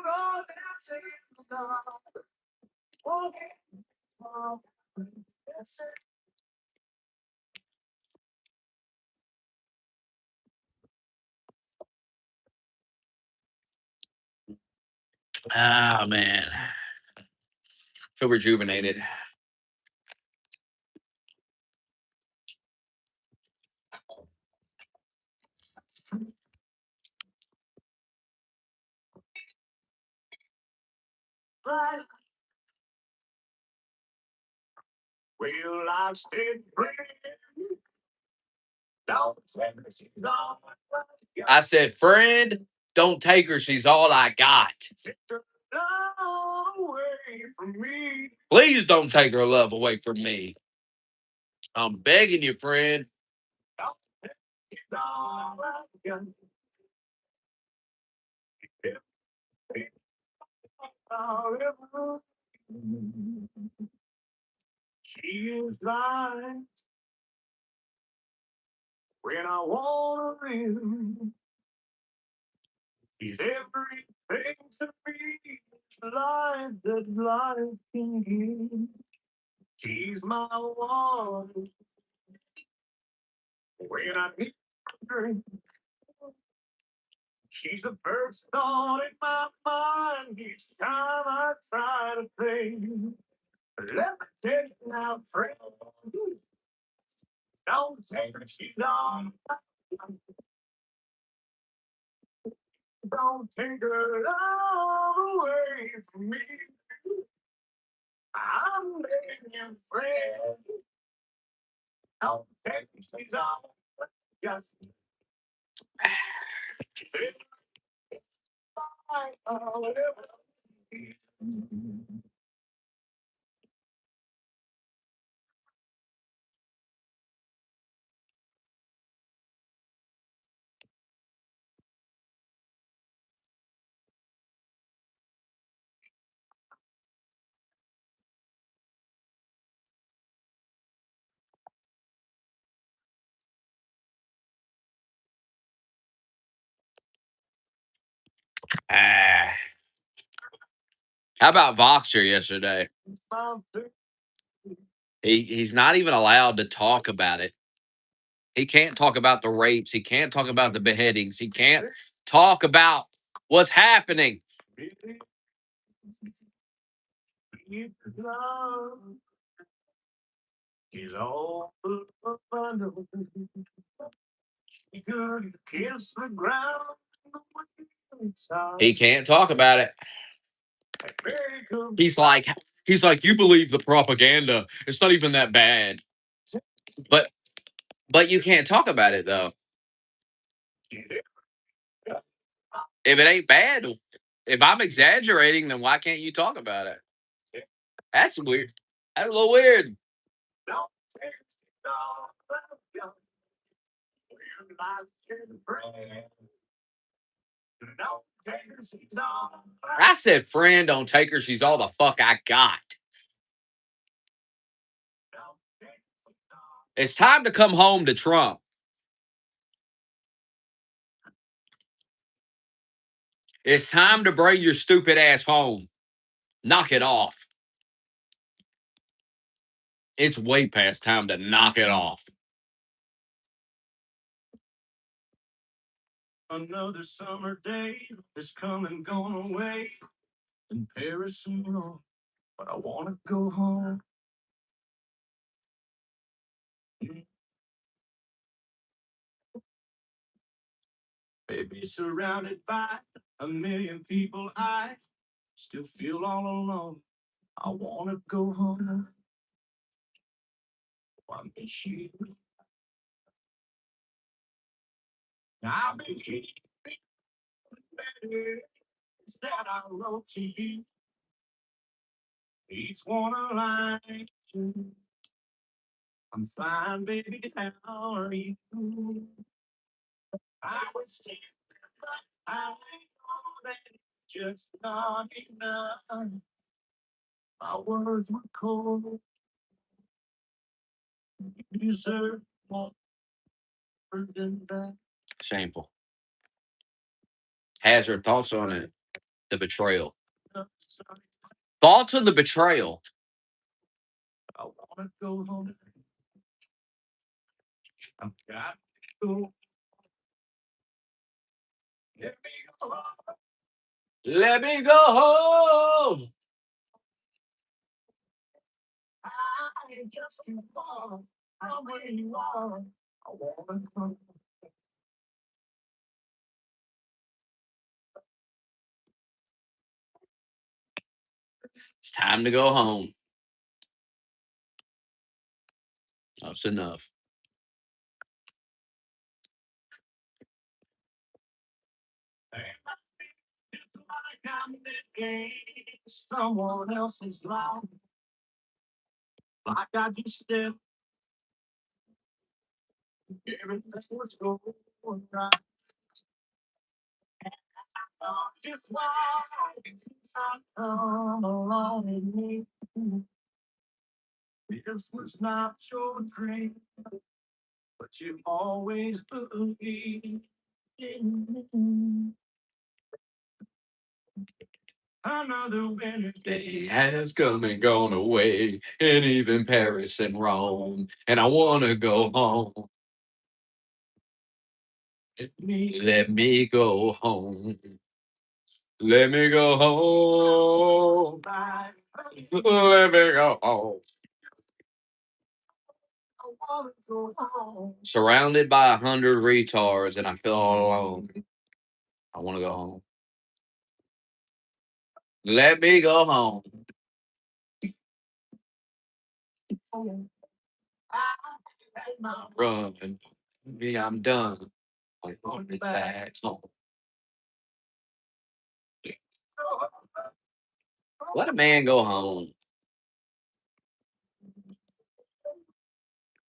all dancing, walking, that's it. Ah, man. Feel rejuvenated. Right. Well, I stayed brave. Don't tell me she's all I said, friend, don't take her. She's all I got. away from me. Please don't take her love away from me. I'm begging you, friend. Don't tell me she's all I got. However, she is right when I want to live. She's everything to me. Life that life can give. She's my one when I need her. She's the first thought in my mind each time I try to think. Let me tell you now, friend, don't take her, she's on. Don't take her love away from me. I'm begging you, friend, don't take her, she's on. Just Ah. How about Voxer yesterday? He's not even allowed to talk about it. He can't talk about the rapes. He can't talk about the beheadings. He can't talk about what's happening. He's all under. He could kiss the ground. He can't talk about it. He's like, you believe the propaganda. It's not even that bad. But you can't talk about it though. If it ain't bad, if I'm exaggerating, then why can't you talk about it? That's weird. That's a little weird. I said, friend, don't take her. She's all the fuck I got. It's time to come home to Trump. It's time to bring your stupid ass home. Knock it off. It's way past time to knock it off. Another summer day is come and gone away in Paris and Rome, but I want to go home. Maybe surrounded by a million people, I still feel all alone. I want to go home. I miss you. I've been keeping letters that I wrote to you. Each one a line. I'm fine, baby. How are you? I was sick, but I know that it's just not enough. My words were cold. You deserve more than that. Shameful. Hazard, thoughts on it? The betrayal. Thoughts on the betrayal. I wanna go home. I've got to go. Let me go home. Let me go home. I ain't just too far. I'm where you are. I wanna go. It's time to go home. That's enough. Like I'm in the game. Someone else's life. Like I just stepped. Everything was going right. Just why I come along with me. This was not your dream, but you always believed in me. Another winter Day day. has come and gone away, and even Paris and Rome. And I want to go home. Let me go home. Let me go home. Back. Let me go home. I wanna go home. Surrounded by 100 retards, and I feel all alone. I want to go home. Let me go home. Run. Me, I'm done. I'm going back home. Let a man go home.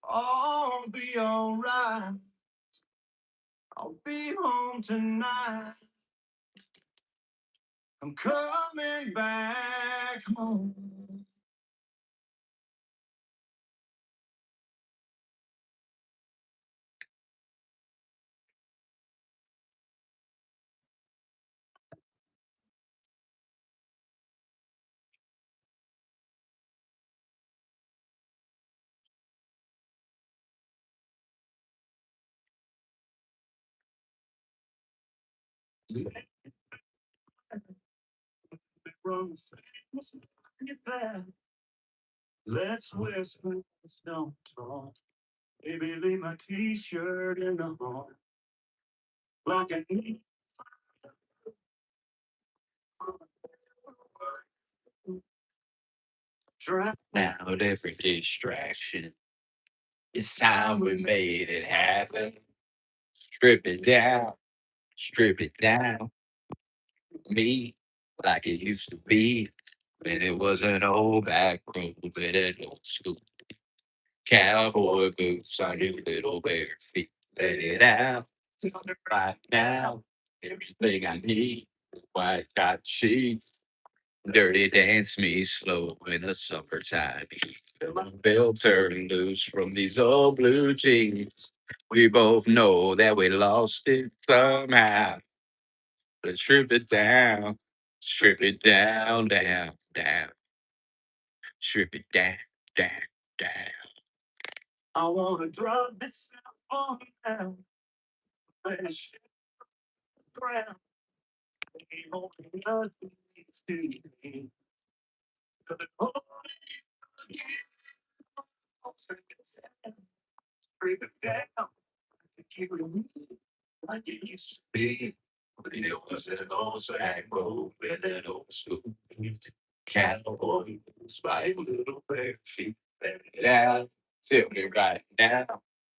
I'll be alright. I'll be home tonight. I'm coming back home. From things get back. Let's whisper, don't talk. Baby, leave my t-shirt in the hall. Like I need try. Now every distraction. It's time we made it happen. Strip it down. Strip it down. Me like it used to be. When it was an old back room with an old school cowboy boots on your little bare feet. Let it out. Tell me right now. Everything I need. White cotton sheets. Dirty dance me slow in the summertime heat. Feel my belt turn loose from these old blue jeans. We both know that we lost it somehow. Let's strip it down, down, down, strip it down, down, down. I wanna drop this cell phone down. Let it shit ground. Ain't holding nothing to me. But oh, yeah, I'll take it. Strip it down. Keep it moving like it used to be. But it wasn't all so road with that old school cowboy by little bare feet. Let it out. Tell me right now.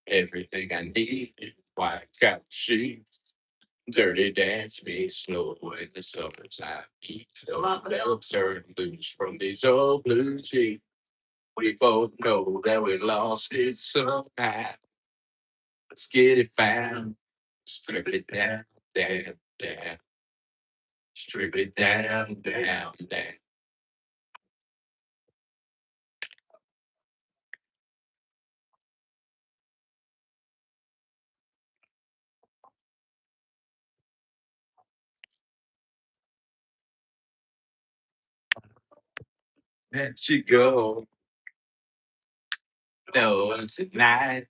Everything I need. White cotton sheets. Dirty dance me slow in the summertime heat. Feel my belt turn loose from these old blue jeans. We both know that we lost it somehow. Let's get it found. Strip it down, down, down. Strip it down, down, down. Let you go. No, tonight.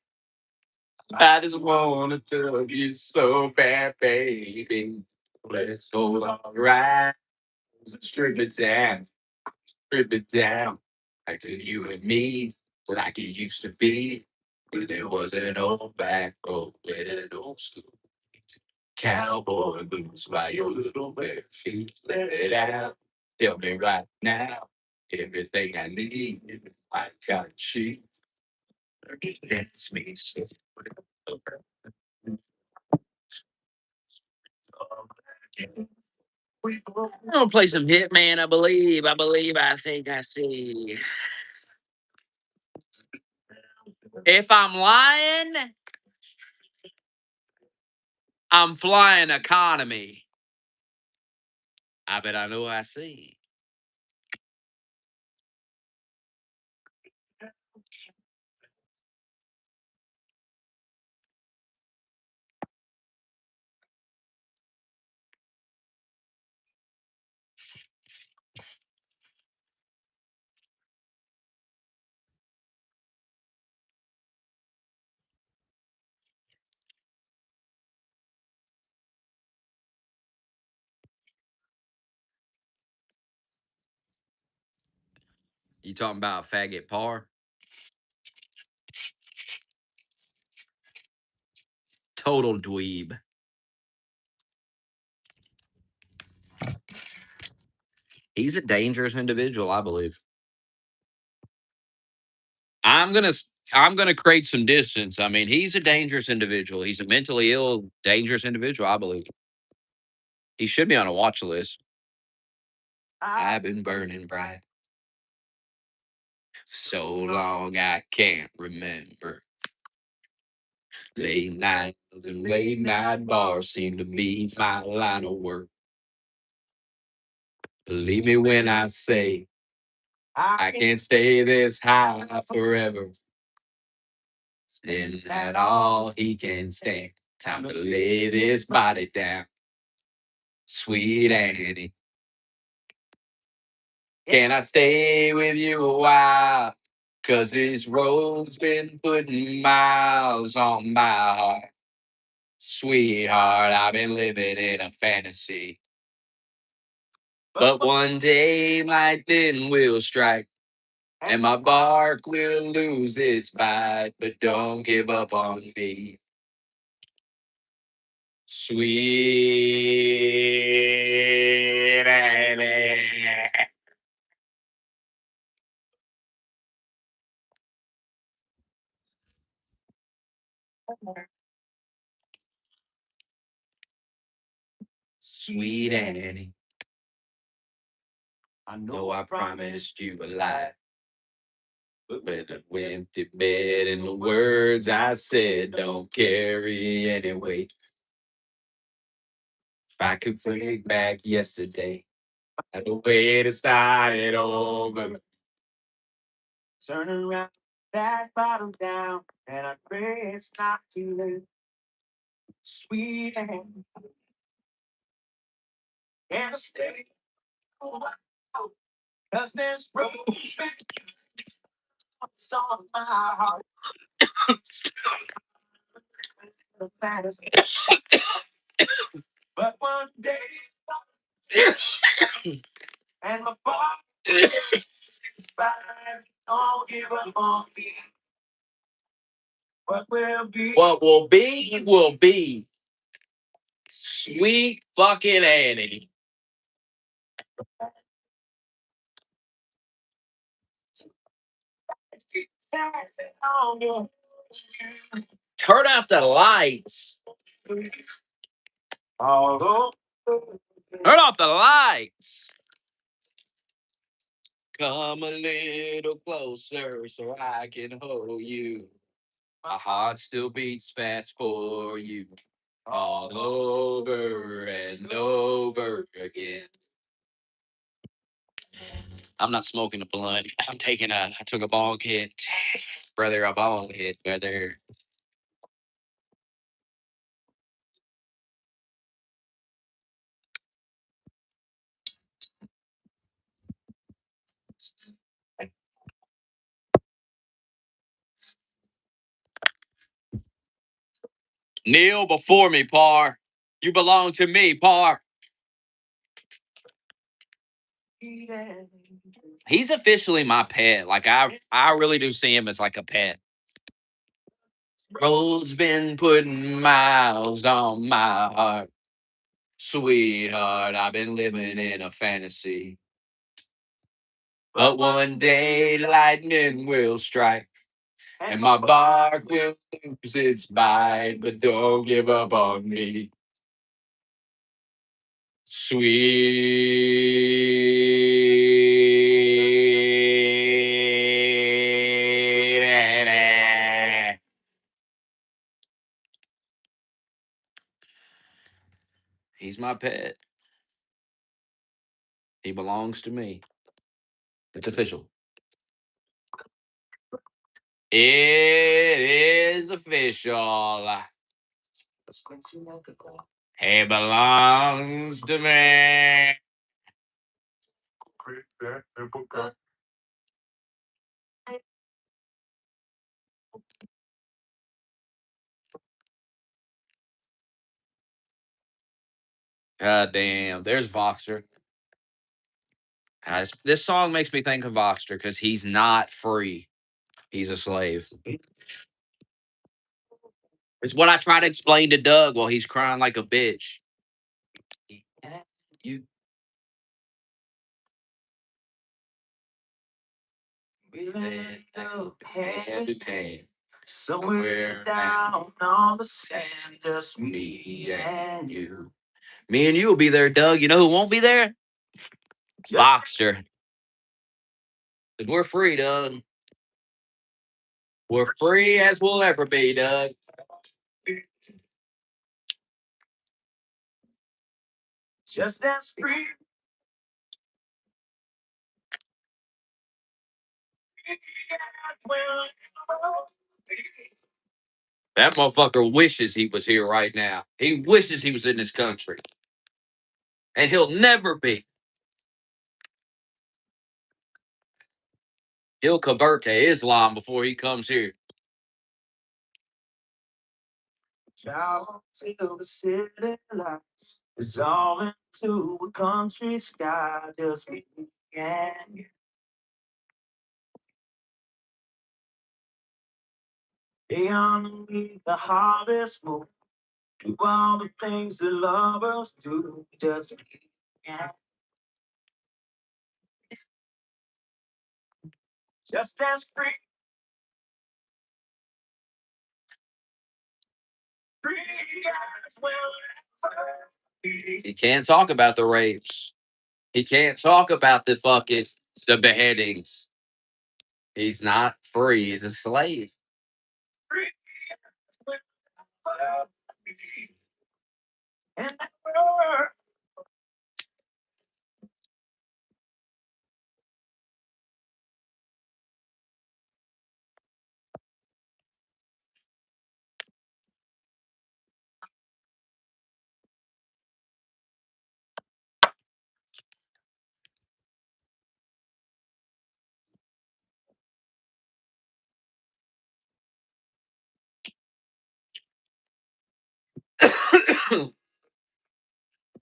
I just wanna tell you so bad, baby. Let's go all right. Strip it down, strip it down. Like to you and me, like it used to be. When there was an old back road with an old school cowboy blues by your little bare feet. Let it out. Tell me right now. Everything I need. I got sheets. That's me. So I'm gonna play some Hitman. I believe. I think I see. If I'm lying, I'm flying economy. I bet I know I see. You talking about faggot par? Total dweeb. He's a dangerous individual, I believe. I'm gonna I'm gonna create some distance. I mean, he's a dangerous individual. He's a mentally ill, dangerous individual, I believe. He should be on a watch list. I've been burning bright so long I can't remember. Late night and late night bars seem to be my line of work. Believe me when I say I can't stay this high forever. Is that all he can stand? Time to lay this body down. Sweet Annie, can I stay with you a while? 'Cause this road's been putting miles on my heart. Sweetheart, I've been living in a fantasy. But one day lightning will strike and my bark will lose its bite. But don't give up on me. Sweet Annie. Sweet Annie. I know I promised you a lie. But the empty bed and the words I said don't carry any weight. If I could take back yesterday, and the way to start it over. Turn around, that bottom down, and I pray it's not too late. Sweet and can I stay? Cause this road is on my heart. The fantasy. But one day, and my body is fine. Don't give up on me. What will be? What will be, will be. Sweet fucking Annie. Turn out the lights. Although, turn off the lights. Come a little closer so I can hold you. My heart still beats fast for you. All over and over again. I'm not smoking a blunt. I took a bong hit. Brother, a bong hit, brother. Kneel before me, Par. You belong to me, Par. He's officially my pet. Like I really do see him as like a pet. Road's been putting miles on my heart. Sweetheart, I've been living in a fantasy. But one day lightning will strike and my bark will lose its bite. But don't give up on me. Sweet Annie. He's my pet. He belongs to me. It's official. It is official. He belongs to me. God damn. There's Voxer. This song makes me think of Voxter because he's not free. He's a slave. It's what I try to explain to Doug while he's crying like a bitch. You we let go hand in hand. Somewhere down on the sand, just me and you. Me and you will be there, Doug. You know who won't be there? Boxster. Because we're free, Doug. We're free as we'll ever be, Doug. Just as free. That motherfucker wishes he was here right now. He wishes he was in this country. And he'll never be. He'll convert to Islam before he comes here. Travel till the city lights dissolve into a country sky. Just me and you. Beyond the harvest moon. Do all the things that lovers do. Just me and you. Just as free. Free as well. He can't talk about the rapes. He can't talk about the beheadings. He's not free. He's a slave. Free as well. And never.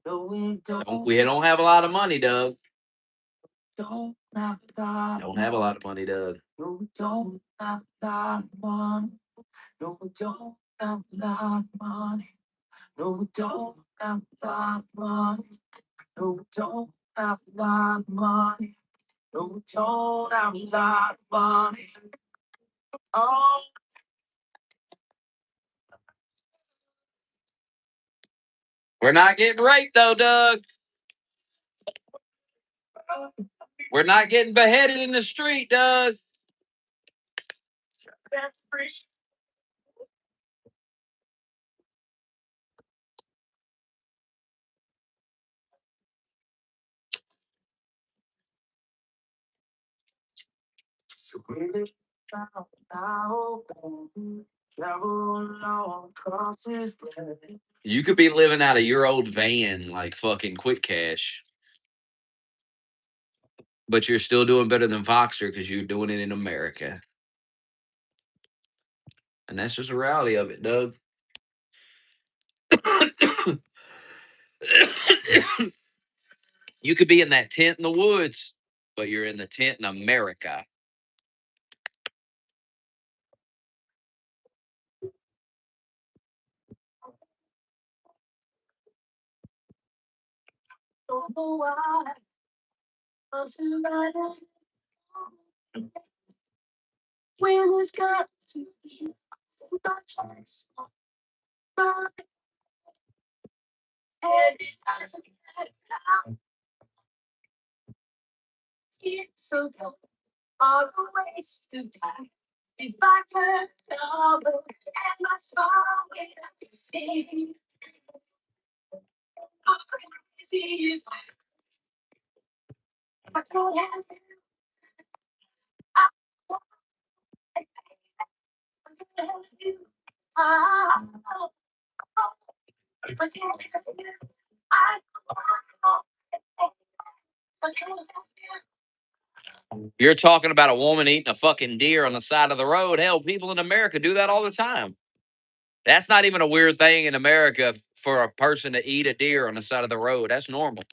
No, We don't have a lot of money, Doug. don't have a lot. Don't have a lot of money, Doug. No, we don't have a lot of money. No, we don't have a lot of money. No, we don't have a lot of money. No, we don't have a lot of money. No, we don't have a lot of money. Oh, We're not getting raped, though, Doug. We're not getting beheaded in the street, Doug. that's free. So really, now, travel along across this land. You could be living out of your old van like fucking Quick Cash, but you're still doing better than Voxter because you're doing it in America. And that's just the reality of it, Doug. You could be in that tent in the woods, but you're in the tent in America. Don't know why I'm surviving. When it's got to be no chance. But it doesn't matter now. It's so long. All a waste of time. If I turn over and my soul will be seen. How crazy is my if I can't have you, I won't have you. Ah, if I can't have you, I won't. If I can't have you. You're talking about a woman eating a fucking deer on the side of the road. Hell, people in America do that all the time. That's not even a weird thing in America for a person to eat a deer on the side of the road. That's normal.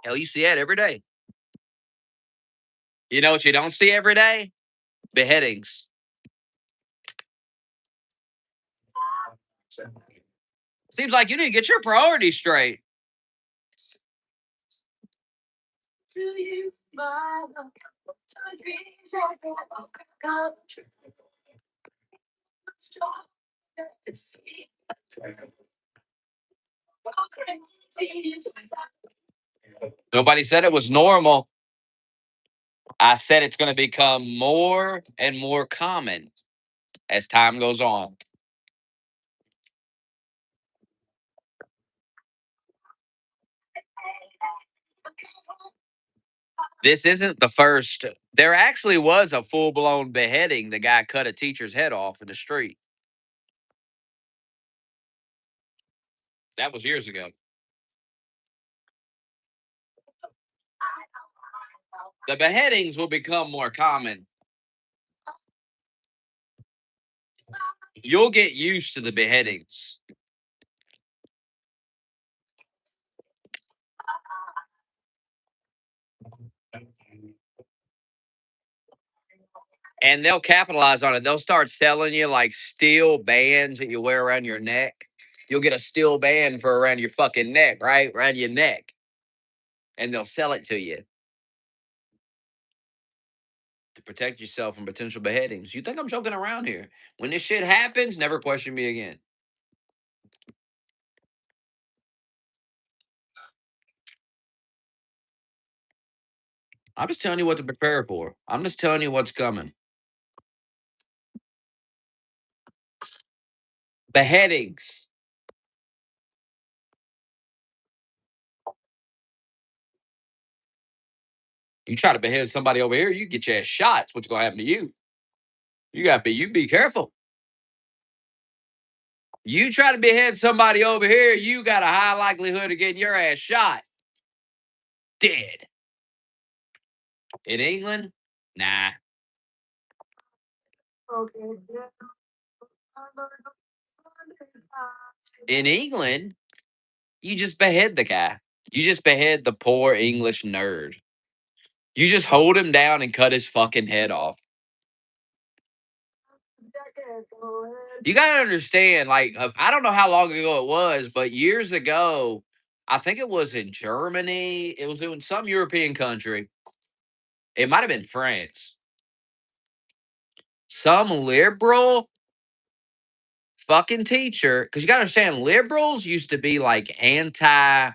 Hell, you see that every day. You know what you don't see every day? Beheadings. Seems like you need to get your priorities straight. To you, my love, to the dreams I never come true. Strong to see Nobody said it was normal. I said it's going to become more and more common as time goes on. This isn't the first. There actually was a full blown beheading. The guy cut a teacher's head off in the street. That was years ago. The beheadings will become more common. You'll get used to the beheadings. And they'll capitalize on it. They'll start selling you like steel bands that you wear around your neck. You'll get a steel band for around your fucking neck, right? Around your neck. And they'll sell it to you to protect yourself from potential beheadings. You think I'm joking around here? When this shit happens, never question me again. I'm just telling you what to prepare for. I'm just telling you what's coming. Beheadings. You try to behead somebody over here, you get your ass shot. That's what's gonna happen to you. You be careful. You try to behead somebody over here, you got a high likelihood of getting your ass shot. Dead. In England? Nah. In England, you just behead the guy. You just behead the poor English nerd. You just hold him down and cut his fucking head off. You gotta understand, like, I don't know how long ago it was, but years ago, I think it was in Germany. It was in some European country. It might have been France. Some liberal fucking teacher, because you gotta understand, liberals used to be like anti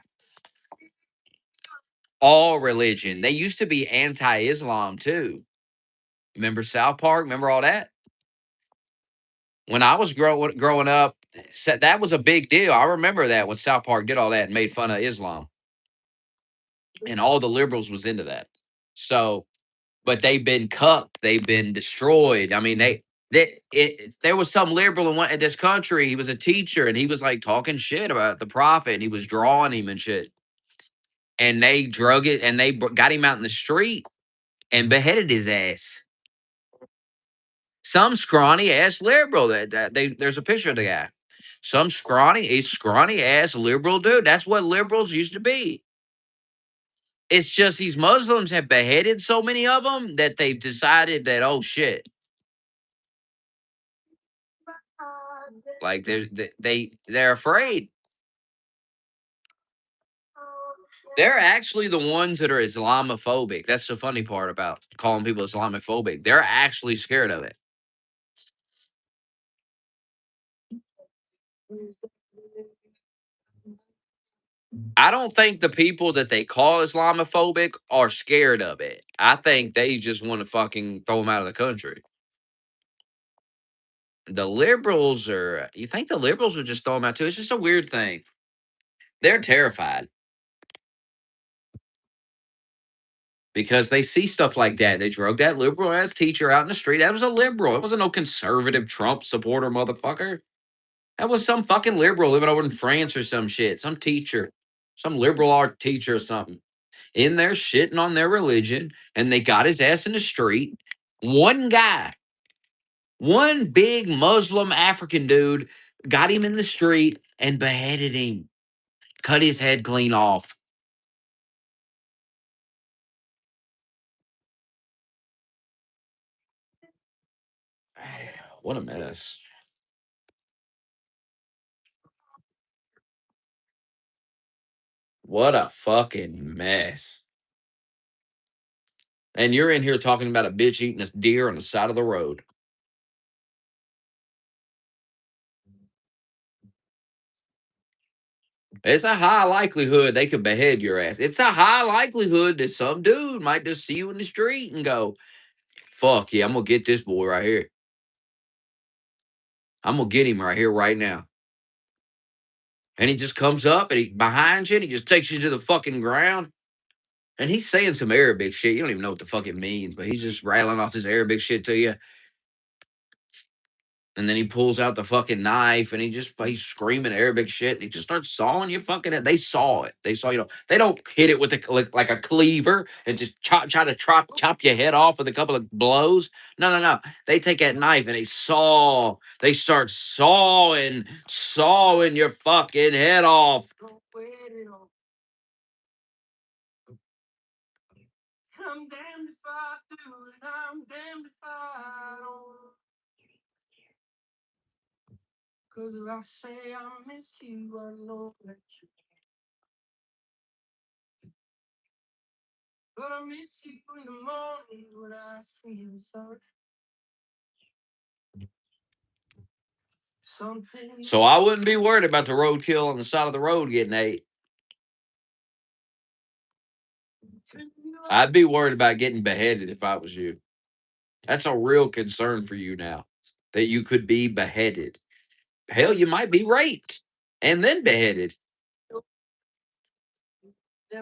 all religion. They used to be anti Islam too. Remember South Park? Remember all that? When I was growing up, that was a big deal. I remember that when South Park did all that and made fun of Islam, and all the liberals was into that. So, but they've been cucked, they've been destroyed. I mean, there was some liberal in this country. He was a teacher, and he was like talking shit about the prophet, and he was drawing him and shit. And they drug it, and they got him out in the street and beheaded his ass. Some scrawny ass liberal there's a picture of the guy. Some scrawny ass liberal dude. That's what liberals used to be. It's just these Muslims have beheaded so many of them that they've decided that, oh shit, like they're afraid. They're actually the ones that are Islamophobic. That's the funny part about calling people Islamophobic. They're actually scared of it. I don't think the people that they call Islamophobic are scared of it. I think they just want to fucking throw them out of the country. The liberals are, you think the liberals would just throw them out too? It's just a weird thing. They're terrified because they see stuff like that. They drug that liberal ass teacher out in the street. That was a liberal. It wasn't no conservative Trump supporter motherfucker. That was some fucking liberal living over in France or some shit. Some teacher, some liberal art teacher or something. In there shitting on their religion, and they got his ass in the street. One guy, one big Muslim African dude, got him in the street and beheaded him, cut his head clean off. What a mess. What a fucking mess. And you're in here talking about a bitch eating a deer on the side of the road. It's a high likelihood they could behead your ass. It's a high likelihood that some dude might just see you in the street and go, fuck yeah, I'm gonna get this boy right here. I'm gonna get him right here, right now. And he just comes up and he behind you and he just takes you to the fucking ground. And he's saying some Arabic shit. You don't even know what the fuck it means, but he's just rattling off this Arabic shit to you. And then he pulls out the fucking knife and he's screaming Arabic shit. And he just starts sawing your fucking head. They saw it. They saw, they don't hit it with like a cleaver and just try to chop your head off with a couple of blows. No, no, no. They take that knife and they start sawing your fucking head off. I'm damned if I do, and I'm damned if I don't. Cause if I say I miss you, I know that you. But I miss you in the morning when I see you sorry. Something. So I wouldn't be worried about the roadkill on the side of the road getting ate. I'd be worried about getting beheaded if I was you. That's a real concern for you now that you could be beheaded. Hell, you might be raped and then beheaded. I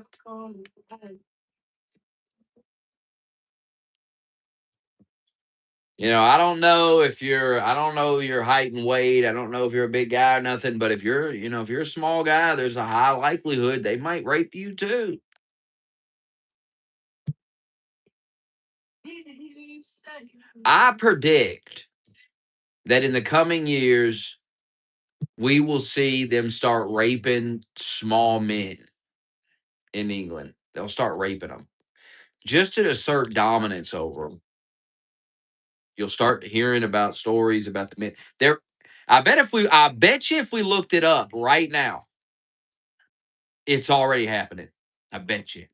don't know your height and weight. I don't know if you're a big guy or nothing, but if you're a small guy, there's a high likelihood they might rape you too. I predict that in the coming years, we will see them start raping small men in England. They'll start raping them just to assert dominance over them. You'll start hearing about stories about the men. There, I bet you if we looked it up right now, it's already happening. I bet you.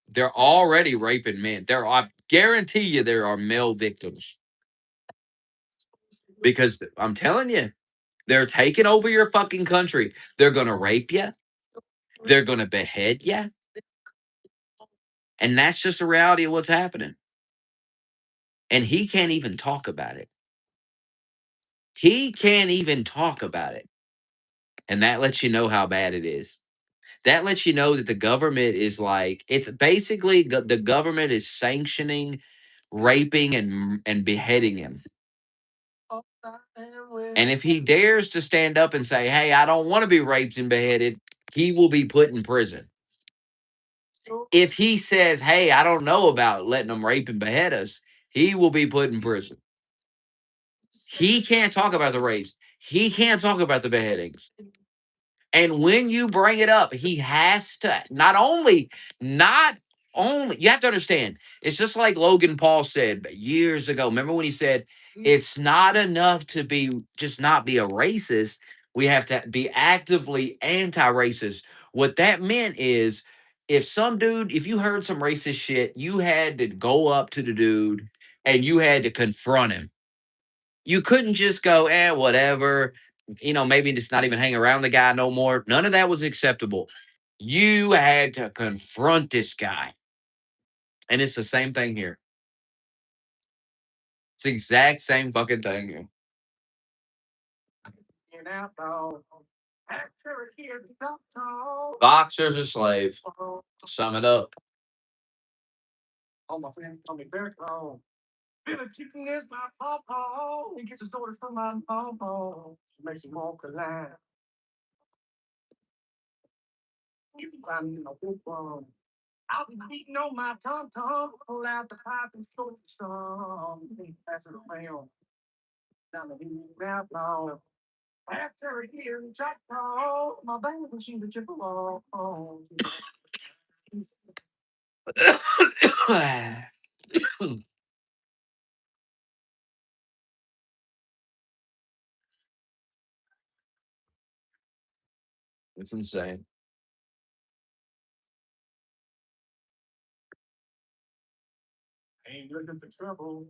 They're already raping men. I guarantee you there are male victims because I'm telling you, they're taking over your fucking country. They're going to rape you. They're going to behead you. And that's just the reality of what's happening. And he can't even talk about it. He can't even talk about it. And that lets you know how bad it is. That lets you know that the government is it's basically the government is sanctioning raping and beheading him. And if he dares to stand up and say, hey, I don't want to be raped and beheaded, he will be put in prison. If he says, hey, I don't know about letting them rape and behead us, he will be put in prison. He can't talk about the rapes. He can't talk about the beheadings. And when you bring it up, he has to not only, you have to understand, it's just like Logan Paul said years ago. Remember when he said, it's not enough to not be a racist. We have to be actively anti-racist. What that meant is if you heard some racist shit, you had to go up to the dude and you had to confront him. You couldn't just go, whatever. Maybe just not even hang around the guy no more. None of that was acceptable. You had to confront this guy. And it's the same thing here. It's the exact same fucking thing here. Boxer's a slave. To sum it up. All my friends call me Bear Claw. Billy Chicken is my pawpaw. He gets his orders from my pawpaw. Makes him walk a line. You can find me in a book one. I'll be beating on my tom tom. Pull out the pipe and start the song. Pass it around. Down the now long. After here in Choctaw, my band machine to chip along. It's insane. Ain't looking for trouble.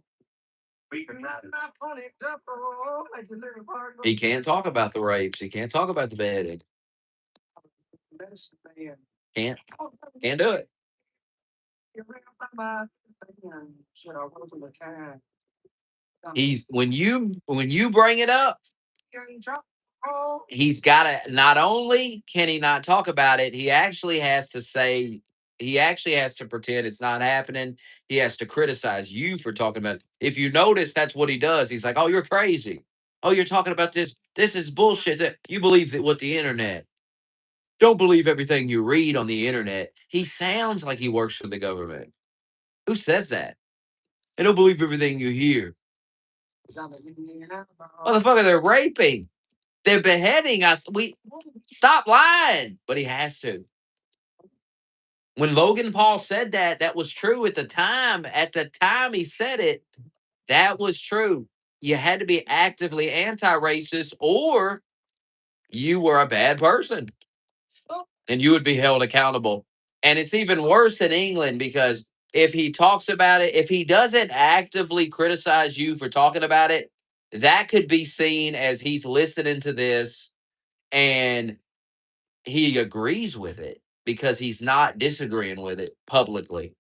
We can not funny double. Like the little part. He can't talk about the rapes. He can't talk about the beheading. Can't can't do it. He's when you bring it up, he's got to not only can he not talk about it, he actually has to say he actually has to pretend it's not happening. He has to criticize you for talking about it. If you notice, that's what he does. He's like, "Oh, you're crazy. Oh, you're talking about this. This is bullshit. You believe that what the internet. Don't believe everything you read on the internet." He sounds like he works for the government. Who says that? They don't believe everything you hear. Motherfucker, they're raping. They're beheading us. We stop lying. But he has to. When Logan Paul said that, that was true at the time. At the time he said it, that was true. You had to be actively anti-racist or you were a bad person and you would be held accountable. And it's even worse in England because if he talks about it, if he doesn't actively criticize you for talking about it, that could be seen as he's listening to this and he agrees with it because he's not disagreeing with it publicly.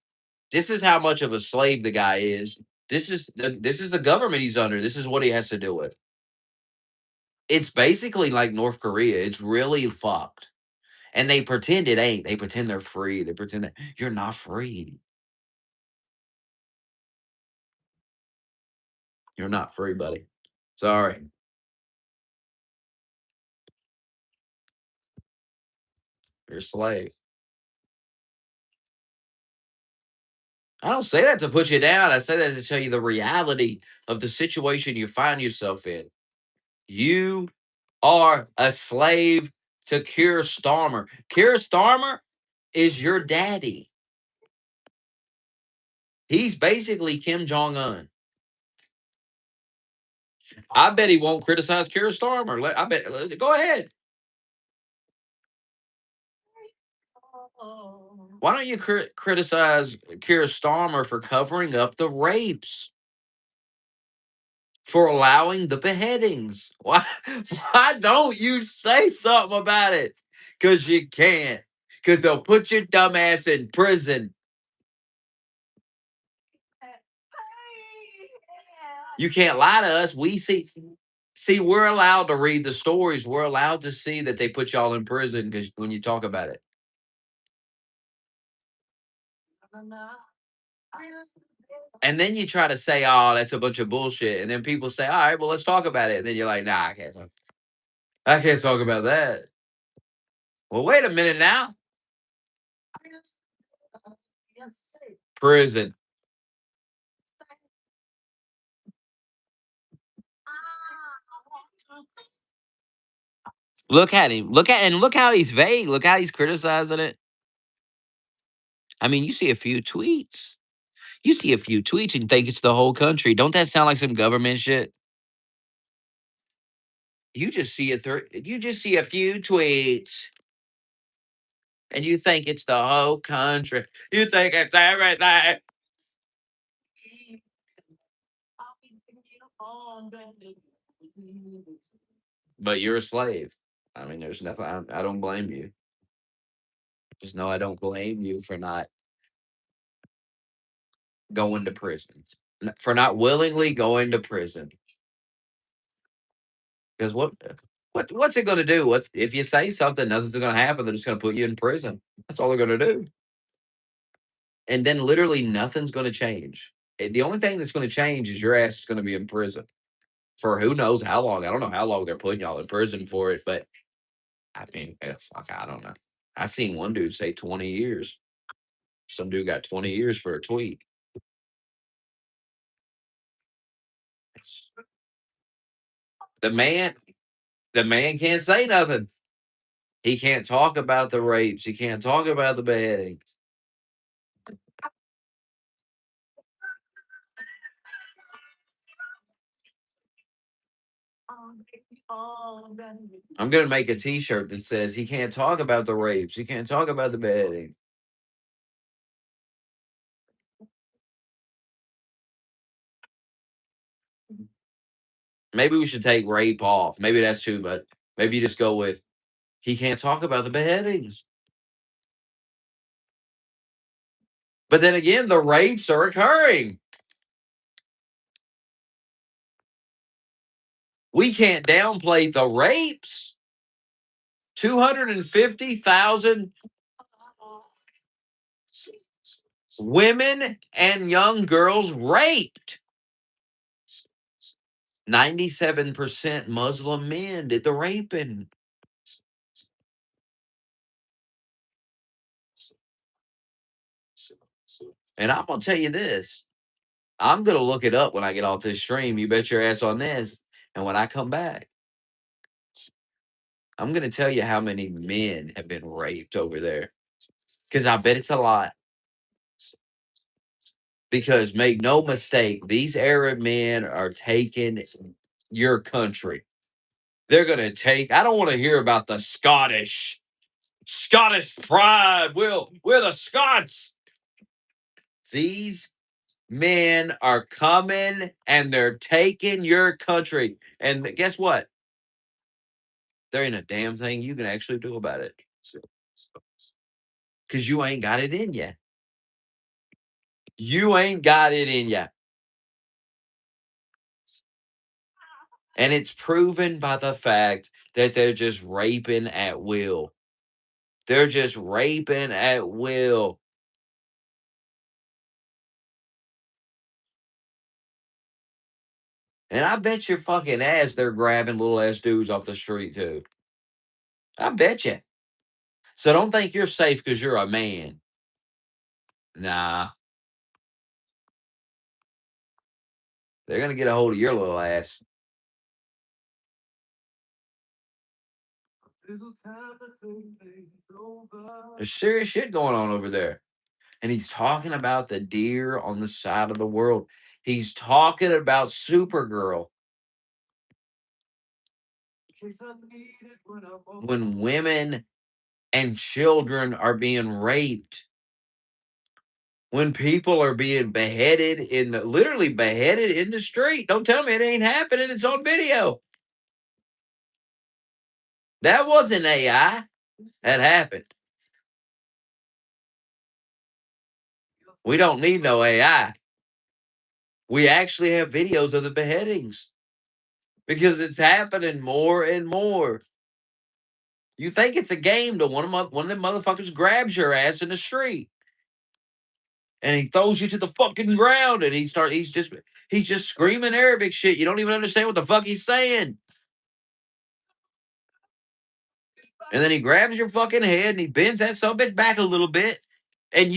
This is how much of a slave the guy is. This is the government he's under. This is what he has to deal with. It's basically like North Korea. It's really fucked. And they pretend it ain't. They pretend they're free. They pretend that you're not free. You're not free, buddy. Sorry. You're a slave. I don't say that to put you down. I say that to tell you the reality of the situation you find yourself in. You are a slave to Keir Starmer. Keir Starmer is your daddy. He's basically Kim Jong Un. I bet he won't criticize Keir Starmer. I bet. Go ahead. Why don't you criticize Keir Starmer for covering up the rapes, for allowing the beheadings? Why? Why don't you say something about it? Because you can't. Because they'll put your dumb ass in prison. You can't lie to us. We see. See, we're allowed to read the stories. We're allowed to see that they put y'all in prison because when you talk about it. And then you try to say, "Oh, that's a bunch of bullshit," and then people say, "All right, well, let's talk about it." And then you're like, "Nah, I can't talk. I can't talk about that." Well, wait a minute now. Prison. Look at him. Look how he's vague. Look how he's criticizing it. I mean, you see a few tweets. You see a few tweets and you think it's the whole country. Don't that sound like some government shit? You just see you just see a few tweets and you think it's the whole country. You think it's everything. But you're a slave. I mean, there's nothing. I don't blame you. Just know I don't blame you for not going to prison, for not willingly going to prison. Because what's it going to do? What's if you say something, nothing's going to happen. They're just going to put you in prison. That's all they're going to do. And then literally nothing's going to change. The only thing that's going to change is your ass is going to be in prison for who knows how long. I don't know how long they're putting y'all in prison for it, but I mean, fuck, I don't know. I seen one dude say 20 years. Some dude got 20 years for a tweet. It's- The man, the man can't say nothing. He can't talk about the rapes. He can't talk about the beheadings. I'm gonna make a T-shirt that says he can't talk about the rapes. He can't talk about the beheadings. Maybe we should take rape off. Maybe that's too much. Maybe you just go with he can't talk about the beheadings. But then again, the rapes are occurring. We can't downplay the rapes. 250,000 women and young girls raped. 97% Muslim men did the raping. And I'm going to tell you this. I'm going to look it up when I get off this stream. You bet your ass on this. And when I come back, I'm going to tell you how many men have been raped over there. Because I bet it's a lot. Because make no mistake, these Arab men are taking your country. They're going to take, I don't want to hear about the Scottish pride. We're the Scots. These men are coming and they're taking your country. And guess what? There ain't a damn thing you can actually do about it. Because you ain't got it in you. You ain't got it in you. And it's proven by the fact that they're just raping at will. They're just raping at will. And I bet your fucking ass they're grabbing little ass dudes off the street too. I bet you. So don't think you're safe because you're a man. Nah. They're going to get a hold of your little ass. There's serious shit going on over there. And he's talking about the deer on the side of the world. He's talking about Supergirl. When women and children are being raped, when people are being beheaded literally beheaded in the street. Don't tell me it ain't happening. It's on video. That wasn't AI. That happened. We don't need no AI. We actually have videos of the beheadings because it's happening more and more. You think it's a game to one of them motherfuckers grabs your ass in the street and he throws you to the fucking ground and he's just screaming Arabic shit. You don't even understand what the fuck he's saying. And then he grabs your fucking head and he bends that son of a bitch back a little bit. And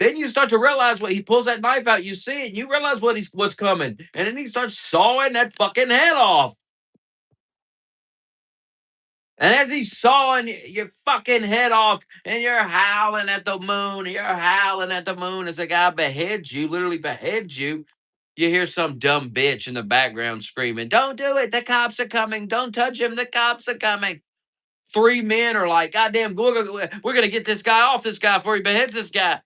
then you start to realize what he pulls that knife out, you see it, and you realize what's coming. And then he starts sawing that fucking head off. And as he's sawing your fucking head off, and you're howling at the moon, you're howling at the moon as a guy beheads you, literally beheads you. You hear some dumb bitch in the background screaming, "Don't do it. The cops are coming. Don't touch him. The cops are coming." Three men are like, "Goddamn, we're going to get this guy off this guy before he beheads this guy.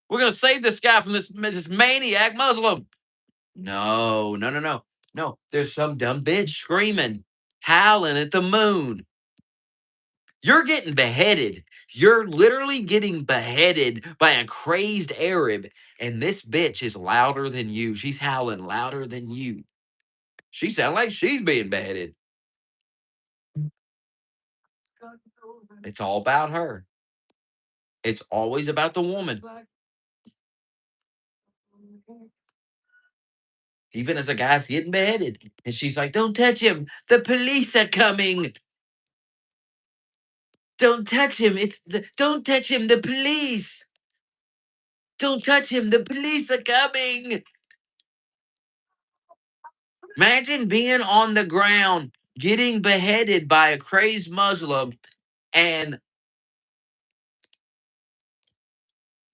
We're going to save this guy from this maniac Muslim." No, no, no, no. No, there's some dumb bitch screaming, howling at the moon. You're getting beheaded. You're literally getting beheaded by a crazed Arab, and this bitch is louder than you. She's howling louder than you. She sounds like she's being beheaded. It's all about her. It's always about the woman. Even as a guy's getting beheaded. And she's like, "Don't touch him. The police are coming. Don't touch him. Don't touch him. The police. Don't touch him. The police are coming." Imagine being on the ground, getting beheaded by a crazed Muslim, and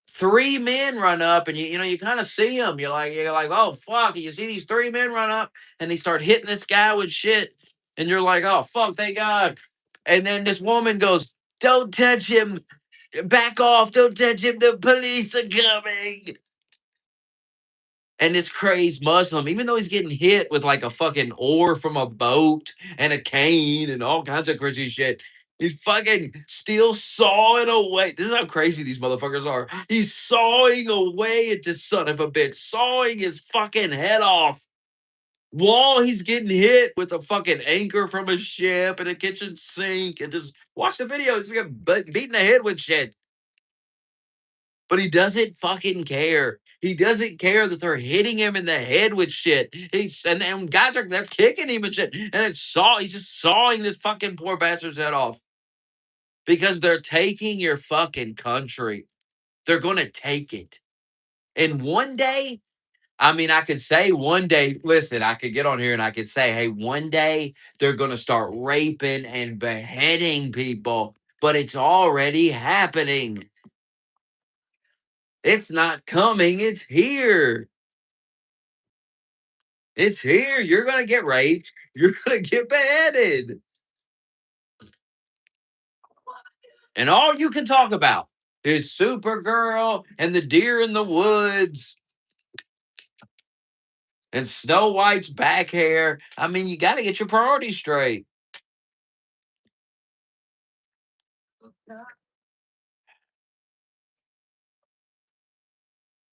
three men run up, and you kind of see them. You're like, "Oh fuck!" And you see these three men run up, and they start hitting this guy with shit, and you're like, "Oh fuck, thank God!" And then this woman goes, "Don't touch him. Back off. Don't touch him. The police are coming." And this crazed Muslim, even though he's getting hit with like a fucking oar from a boat and a cane and all kinds of crazy shit, He's fucking still sawing away. This is how crazy these motherfuckers are. He's sawing away at this son of a bitch, sawing his fucking head off while he's getting hit with a fucking anchor from a ship and a kitchen sink. And just watch the video. He's getting beaten the head with shit. But he doesn't fucking care. He doesn't care that they're hitting him in the head with shit. And guys are they're kicking him and shit. And he's just sawing this fucking poor bastard's head off. Because they're taking your fucking country. They're gonna take it. And one day, I mean, I could say one day, listen, I could get on here and I could say, hey, one day they're gonna start raping and beheading people, but it's already happening. It's not coming, it's here. It's here. You're gonna get raped. You're gonna get beheaded. And all you can talk about is Supergirl and the deer in the woods and Snow White's back hair. I mean, you got to get your priorities straight.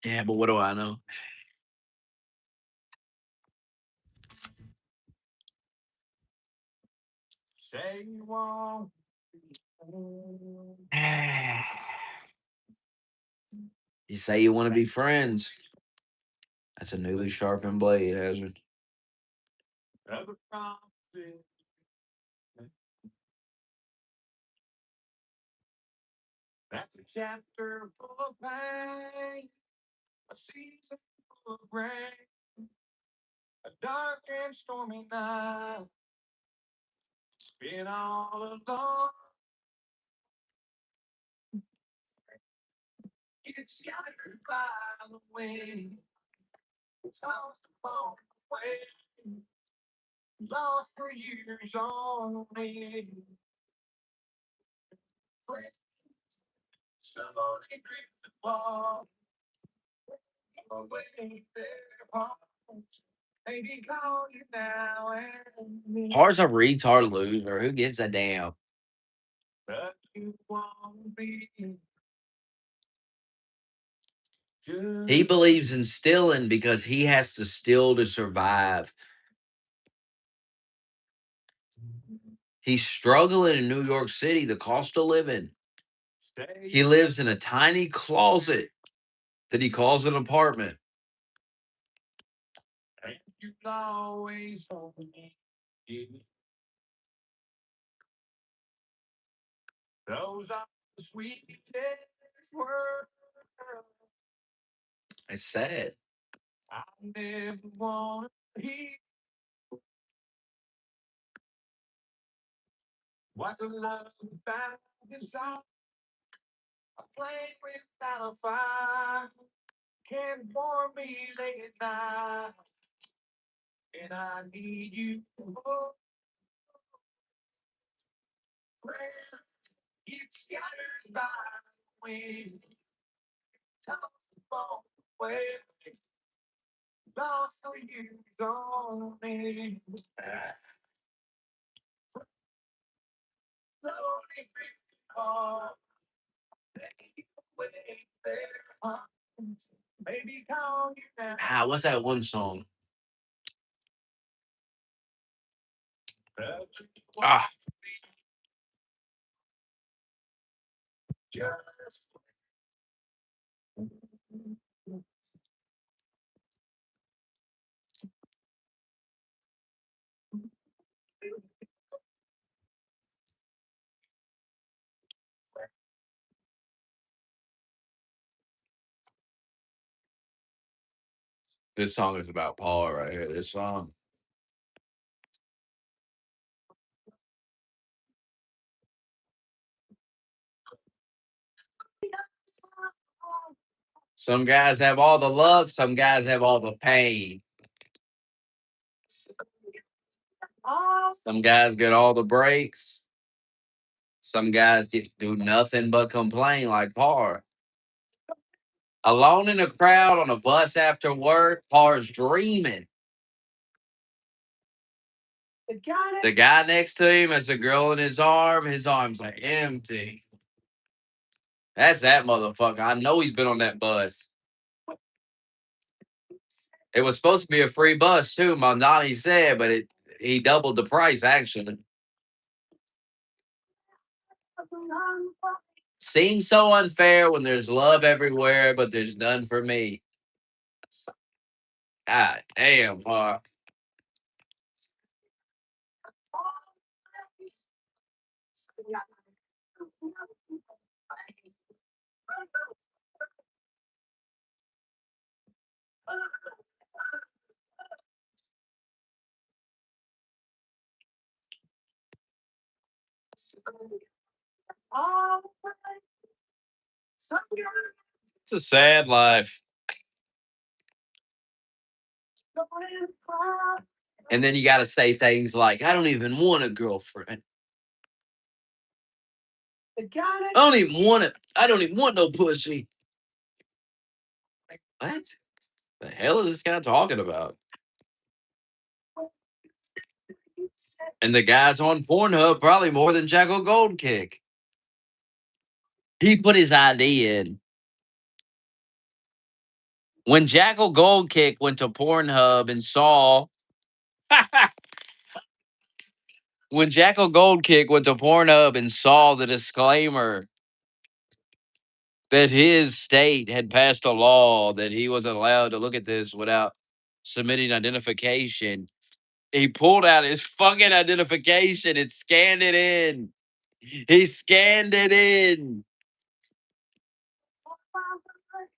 Yeah, but what do I know? Say you won't. You say you want to be friends. That's a newly sharpened blade, Hazard. Other promises. That's a chapter full of pain. A season full of rain. A dark and stormy night. Been all alone. Get scattered by the wind. Tossed upon the way. Lost for years on end. Friends slowly drift apart. Away their hearts. Maybe call you now and then. Heart's a retard loser. Who gives a damn? But you won't be. He Just believes in stealing because he has to steal to survive. He's struggling in New York City, the cost of living. stay. He lives in a tiny closet that he calls an apartment. And you always hold me. Those are the sweetest words. It's sad. I never want to hear. What's the love about this song? A flame without a fire can warm me late at night, and I need you. Oh, friend, get scattered by the wind, tossed upon the wave, lost for years on me. Slowly drifting apart, they away their hearts. Baby, call you now. Ah, what's that one song? But you won't Ah, just this song is about Paul right here. This song. Some guys have all the luck, some guys have all the pain. Some guys get all the breaks. Some guys do nothing but complain like Par. Alone in a crowd on a bus after work, Par's dreaming. The guy next to him has a girl in his arm. His arm's like empty. That's that motherfucker. I know he's been on that bus. It was supposed to be a free bus too, my Nani said, but he doubled the price actually. Seems so unfair when there's love everywhere, but there's none for me. God damn, Mark. It's a sad life. And then you got to say things like, I don't even want a girlfriend. I don't even want no pussy. What the hell is this guy talking about? And the guys on Pornhub probably more than Jacko Goldkick. He put his ID in. When Jackal Goldkick went to Pornhub and saw when Jackal Goldkick went to Pornhub and saw the disclaimer that his state had passed a law that he wasn't allowed to look at this without submitting identification, he pulled out his fucking identification and scanned it in. He scanned it in.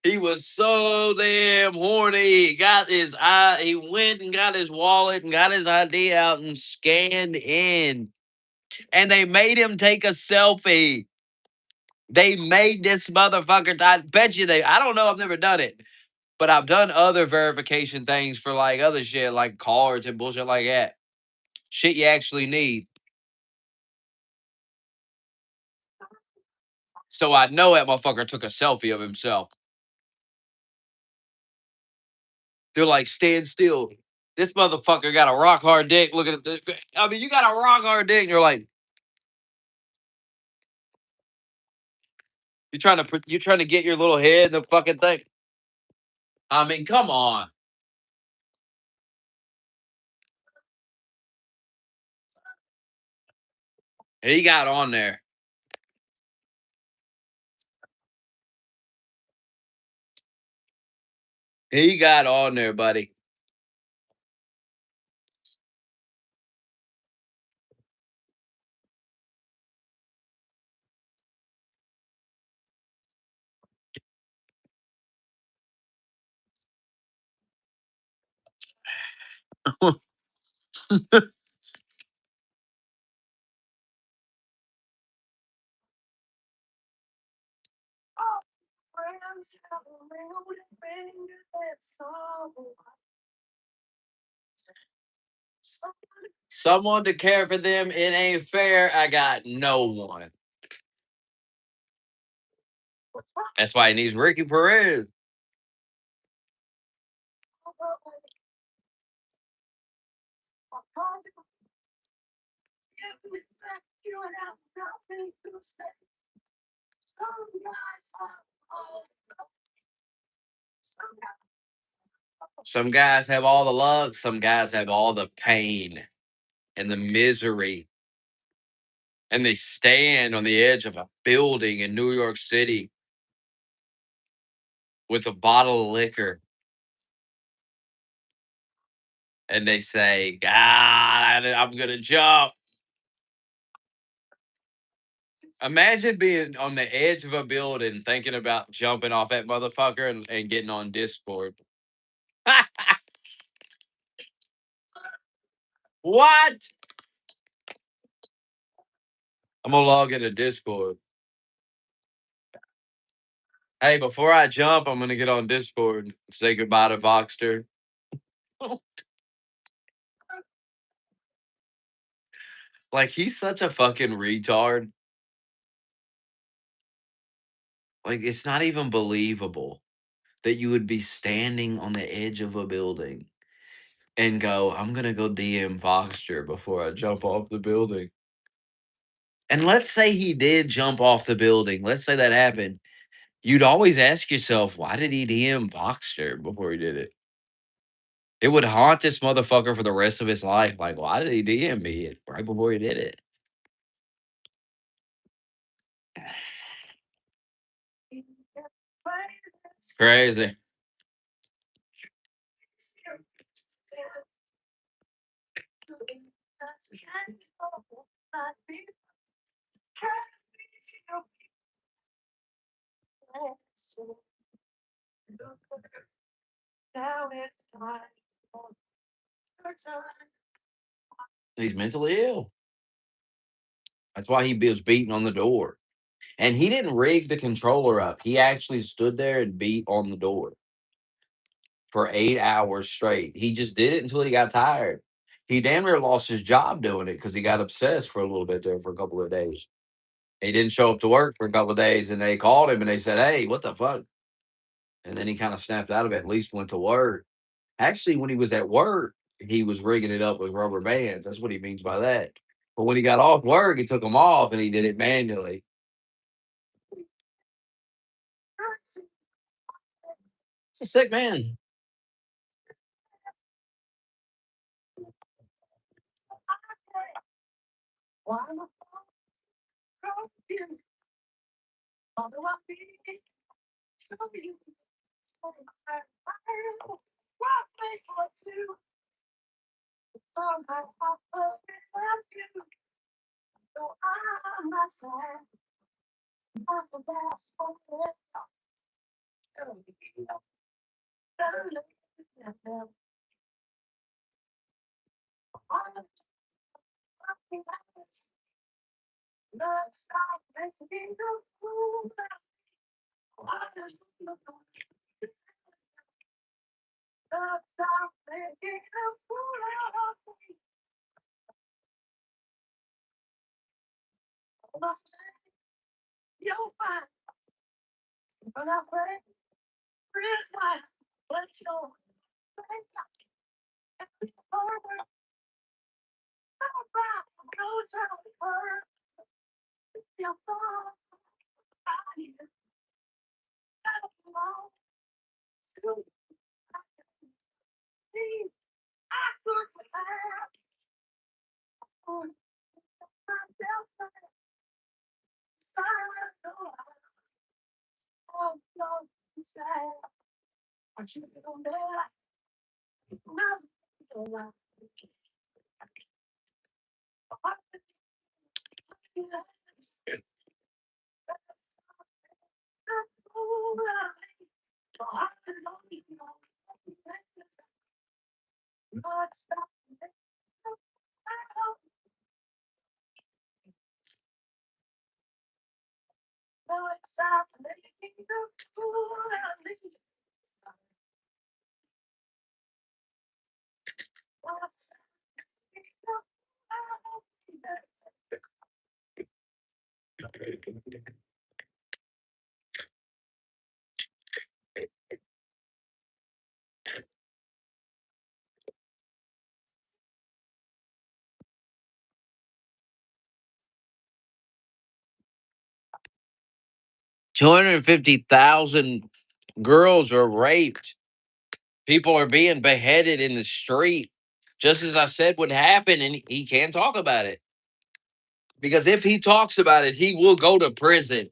He was so damn horny. He went and got his wallet and got his ID out and scanned in. And they made him take a selfie. They made this motherfucker. I bet you I don't know. I've never done it, but I've done other verification things for like other shit, like cards and bullshit like that. Shit you actually need. So I know that motherfucker took a selfie of himself. They're like, stand still. This motherfucker got a rock hard dick. Look at this. I mean, you got a rock hard dick. And you're like, you're trying to get your little head in the fucking thing. I mean, come on. He got on there. He got on there, buddy. Someone to care for them. It ain't fair. I got no one. That's why he needs Ricky Perez. Some guys have all the luck. Some guys have all the pain and the misery. And they stand on the edge of a building in New York City with a bottle of liquor. And they say, God, I'm going to jump. Imagine being on the edge of a building thinking about jumping off that motherfucker and getting on Discord. What? I'm going to log into Discord. Hey, before I jump, I'm going to get on Discord and say goodbye to Voxter. Like, he's such a fucking retard. Like, it's not even believable that you would be standing on the edge of a building and go, I'm gonna go DM Foster before I jump off the building. And let's say he did jump off the building. Let's say that happened. You'd always ask yourself, why did he DM Boxster before he did it? It would haunt this motherfucker for the rest of his life. Like, why did he DM me right before he did it? Crazy. He's mentally ill. That's why he was beating on the door. And he didn't rig the controller up. He actually stood there and beat on the door for 8 hours straight. He just did it until he got tired. He damn near lost his job doing it because he got obsessed for a little bit there for a couple of days. He didn't show up to work for a couple of days, and they called him and they said, "Hey, what the fuck?" And then he kind of snapped out of it. At least went to work. Actually, when he was at work, he was rigging it up with rubber bands. That's what he means by that. But when he got off work, he took them off and he did it manually. It's a sick man. $250,000 girls are raped. People are being beheaded in the street. Just as I said would happen, and he can't talk about it. Because if he talks about it, he will go to prison.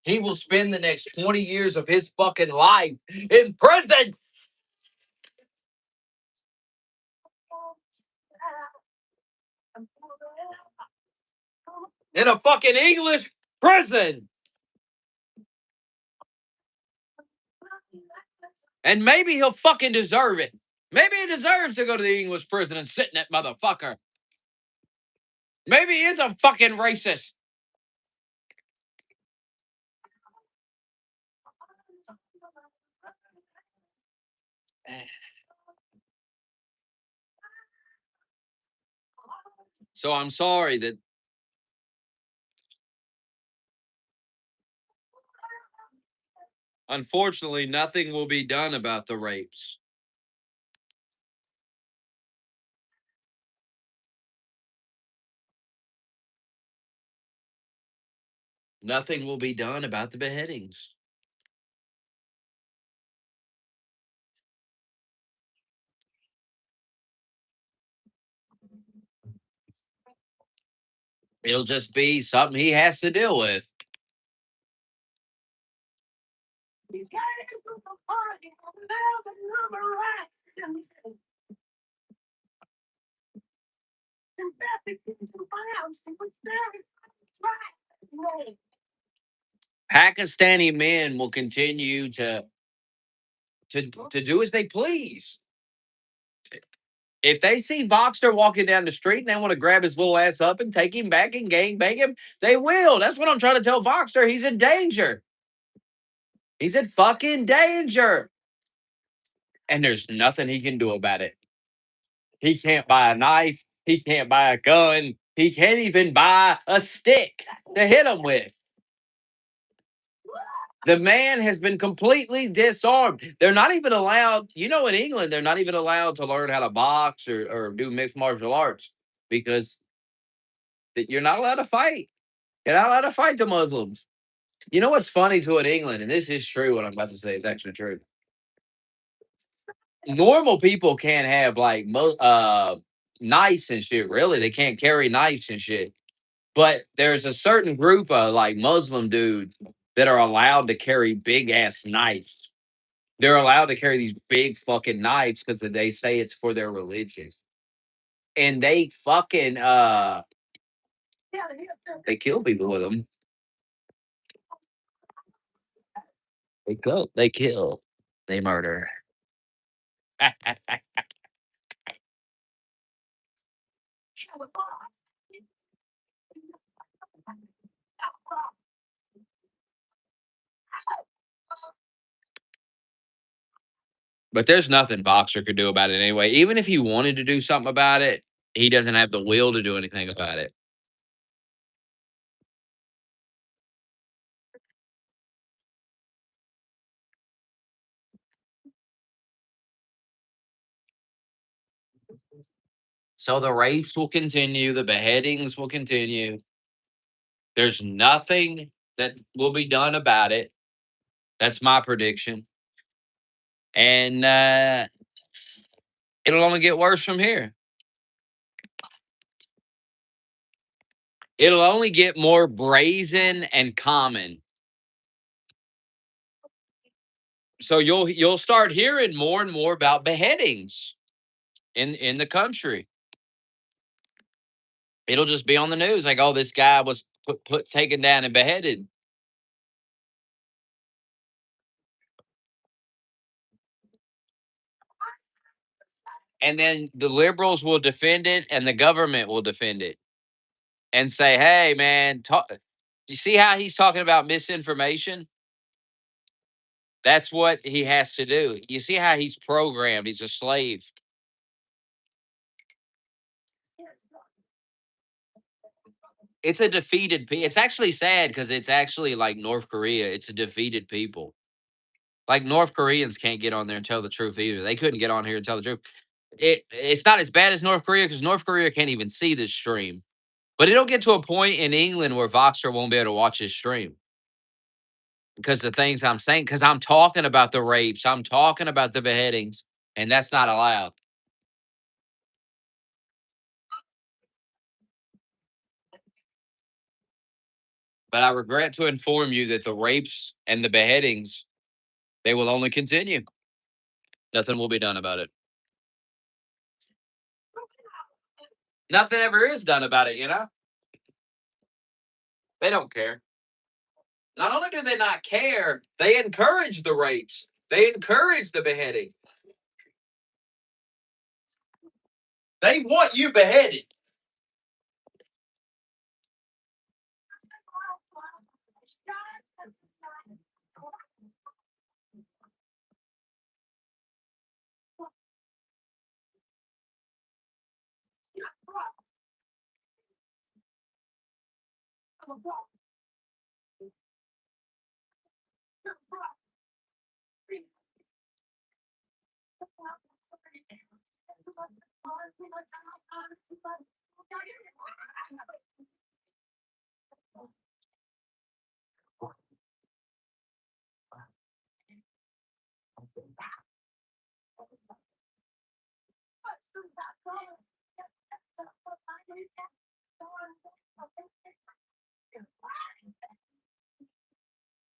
He will spend the next 20 years of his fucking life in prison. In a fucking English prison. And maybe he'll fucking deserve it. Maybe he deserves to go to the English prison and sit in that motherfucker. Maybe he is a fucking racist. So I'm sorry that unfortunately nothing will be done about the rapes. Nothing will be done about the beheadings. It'll just be something he has to deal with. Pakistani men will continue to do as they please. If they see Boxer walking down the street and they want to grab his little ass up and take him back and gang bang him, they will. That's what I'm trying to tell Boxer. He's in danger. He's in fucking danger. And there's nothing he can do about it. He can't buy a knife. He can't buy a gun. He can't even buy a stick to hit him with. The man has been completely disarmed. They're not even allowed, in England, they're not even allowed to learn how to box or do mixed martial arts because you're not allowed to fight. You're not allowed to fight the Muslims. You know what's funny to in England, and this is true, what I'm about to say is actually true. Normal people can't have like knives and shit, really. They can't carry knives and shit. But there's a certain group of like Muslim dudes that are allowed to carry big ass knives. They're allowed to carry these big fucking knives because they say it's for their religion. And they fucking they kill people with them. They kill. They murder. But there's nothing Boxer could do about it anyway. Even if he wanted to do something about it, he doesn't have the will to do anything about it. So the rapes will continue, the beheadings will continue. There's nothing that will be done about it. That's my prediction. And it'll only get worse from here. It'll only get more brazen and common. So you'll start hearing more and more about beheadings in the country. It'll just be on the news like, oh, this guy was put taken down and beheaded. And then the liberals will defend it and the government will defend it and say, hey, man, you see how he's talking about misinformation? That's what he has to do. You see how he's programmed? He's a slave. It's a defeated It's actually sad because it's actually like North Korea. It's a defeated people. Like North Koreans can't get on there and tell the truth either. They couldn't get on here and tell the truth. It's not as bad as North Korea because North Korea can't even see this stream. But it'll get to a point in England where Voxer won't be able to watch his stream because the things I'm saying, because I'm talking about the rapes, I'm talking about the beheadings, and that's not allowed. But I regret to inform you that the rapes and the beheadings, they will only continue. Nothing will be done about it. Nothing ever is done about it. They don't care. Not only do they not care, they encourage the rapes. They encourage the beheading. They want you beheaded.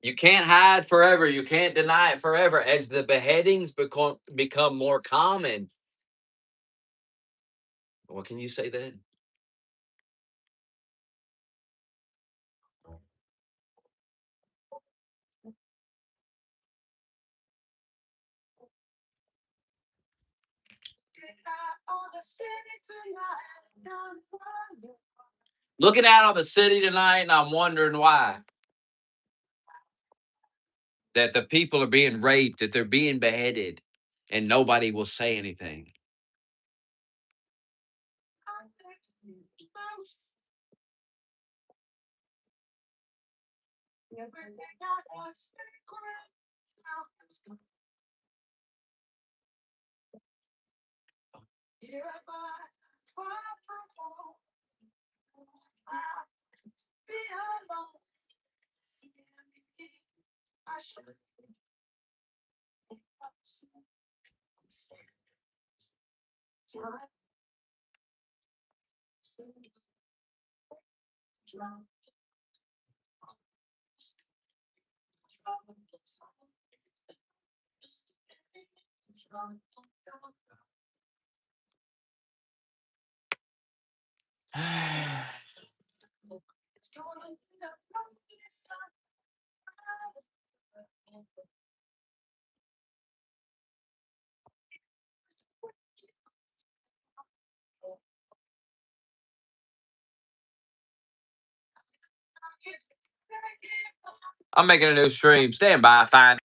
You can't hide forever. You can't deny it forever. As the beheadings become more common, what can you say then? Looking out on the city tonight, and I'm wondering why. That the people are being raped, that they're being beheaded, and nobody will say anything. I'm making a new stream. Stand by. Fine.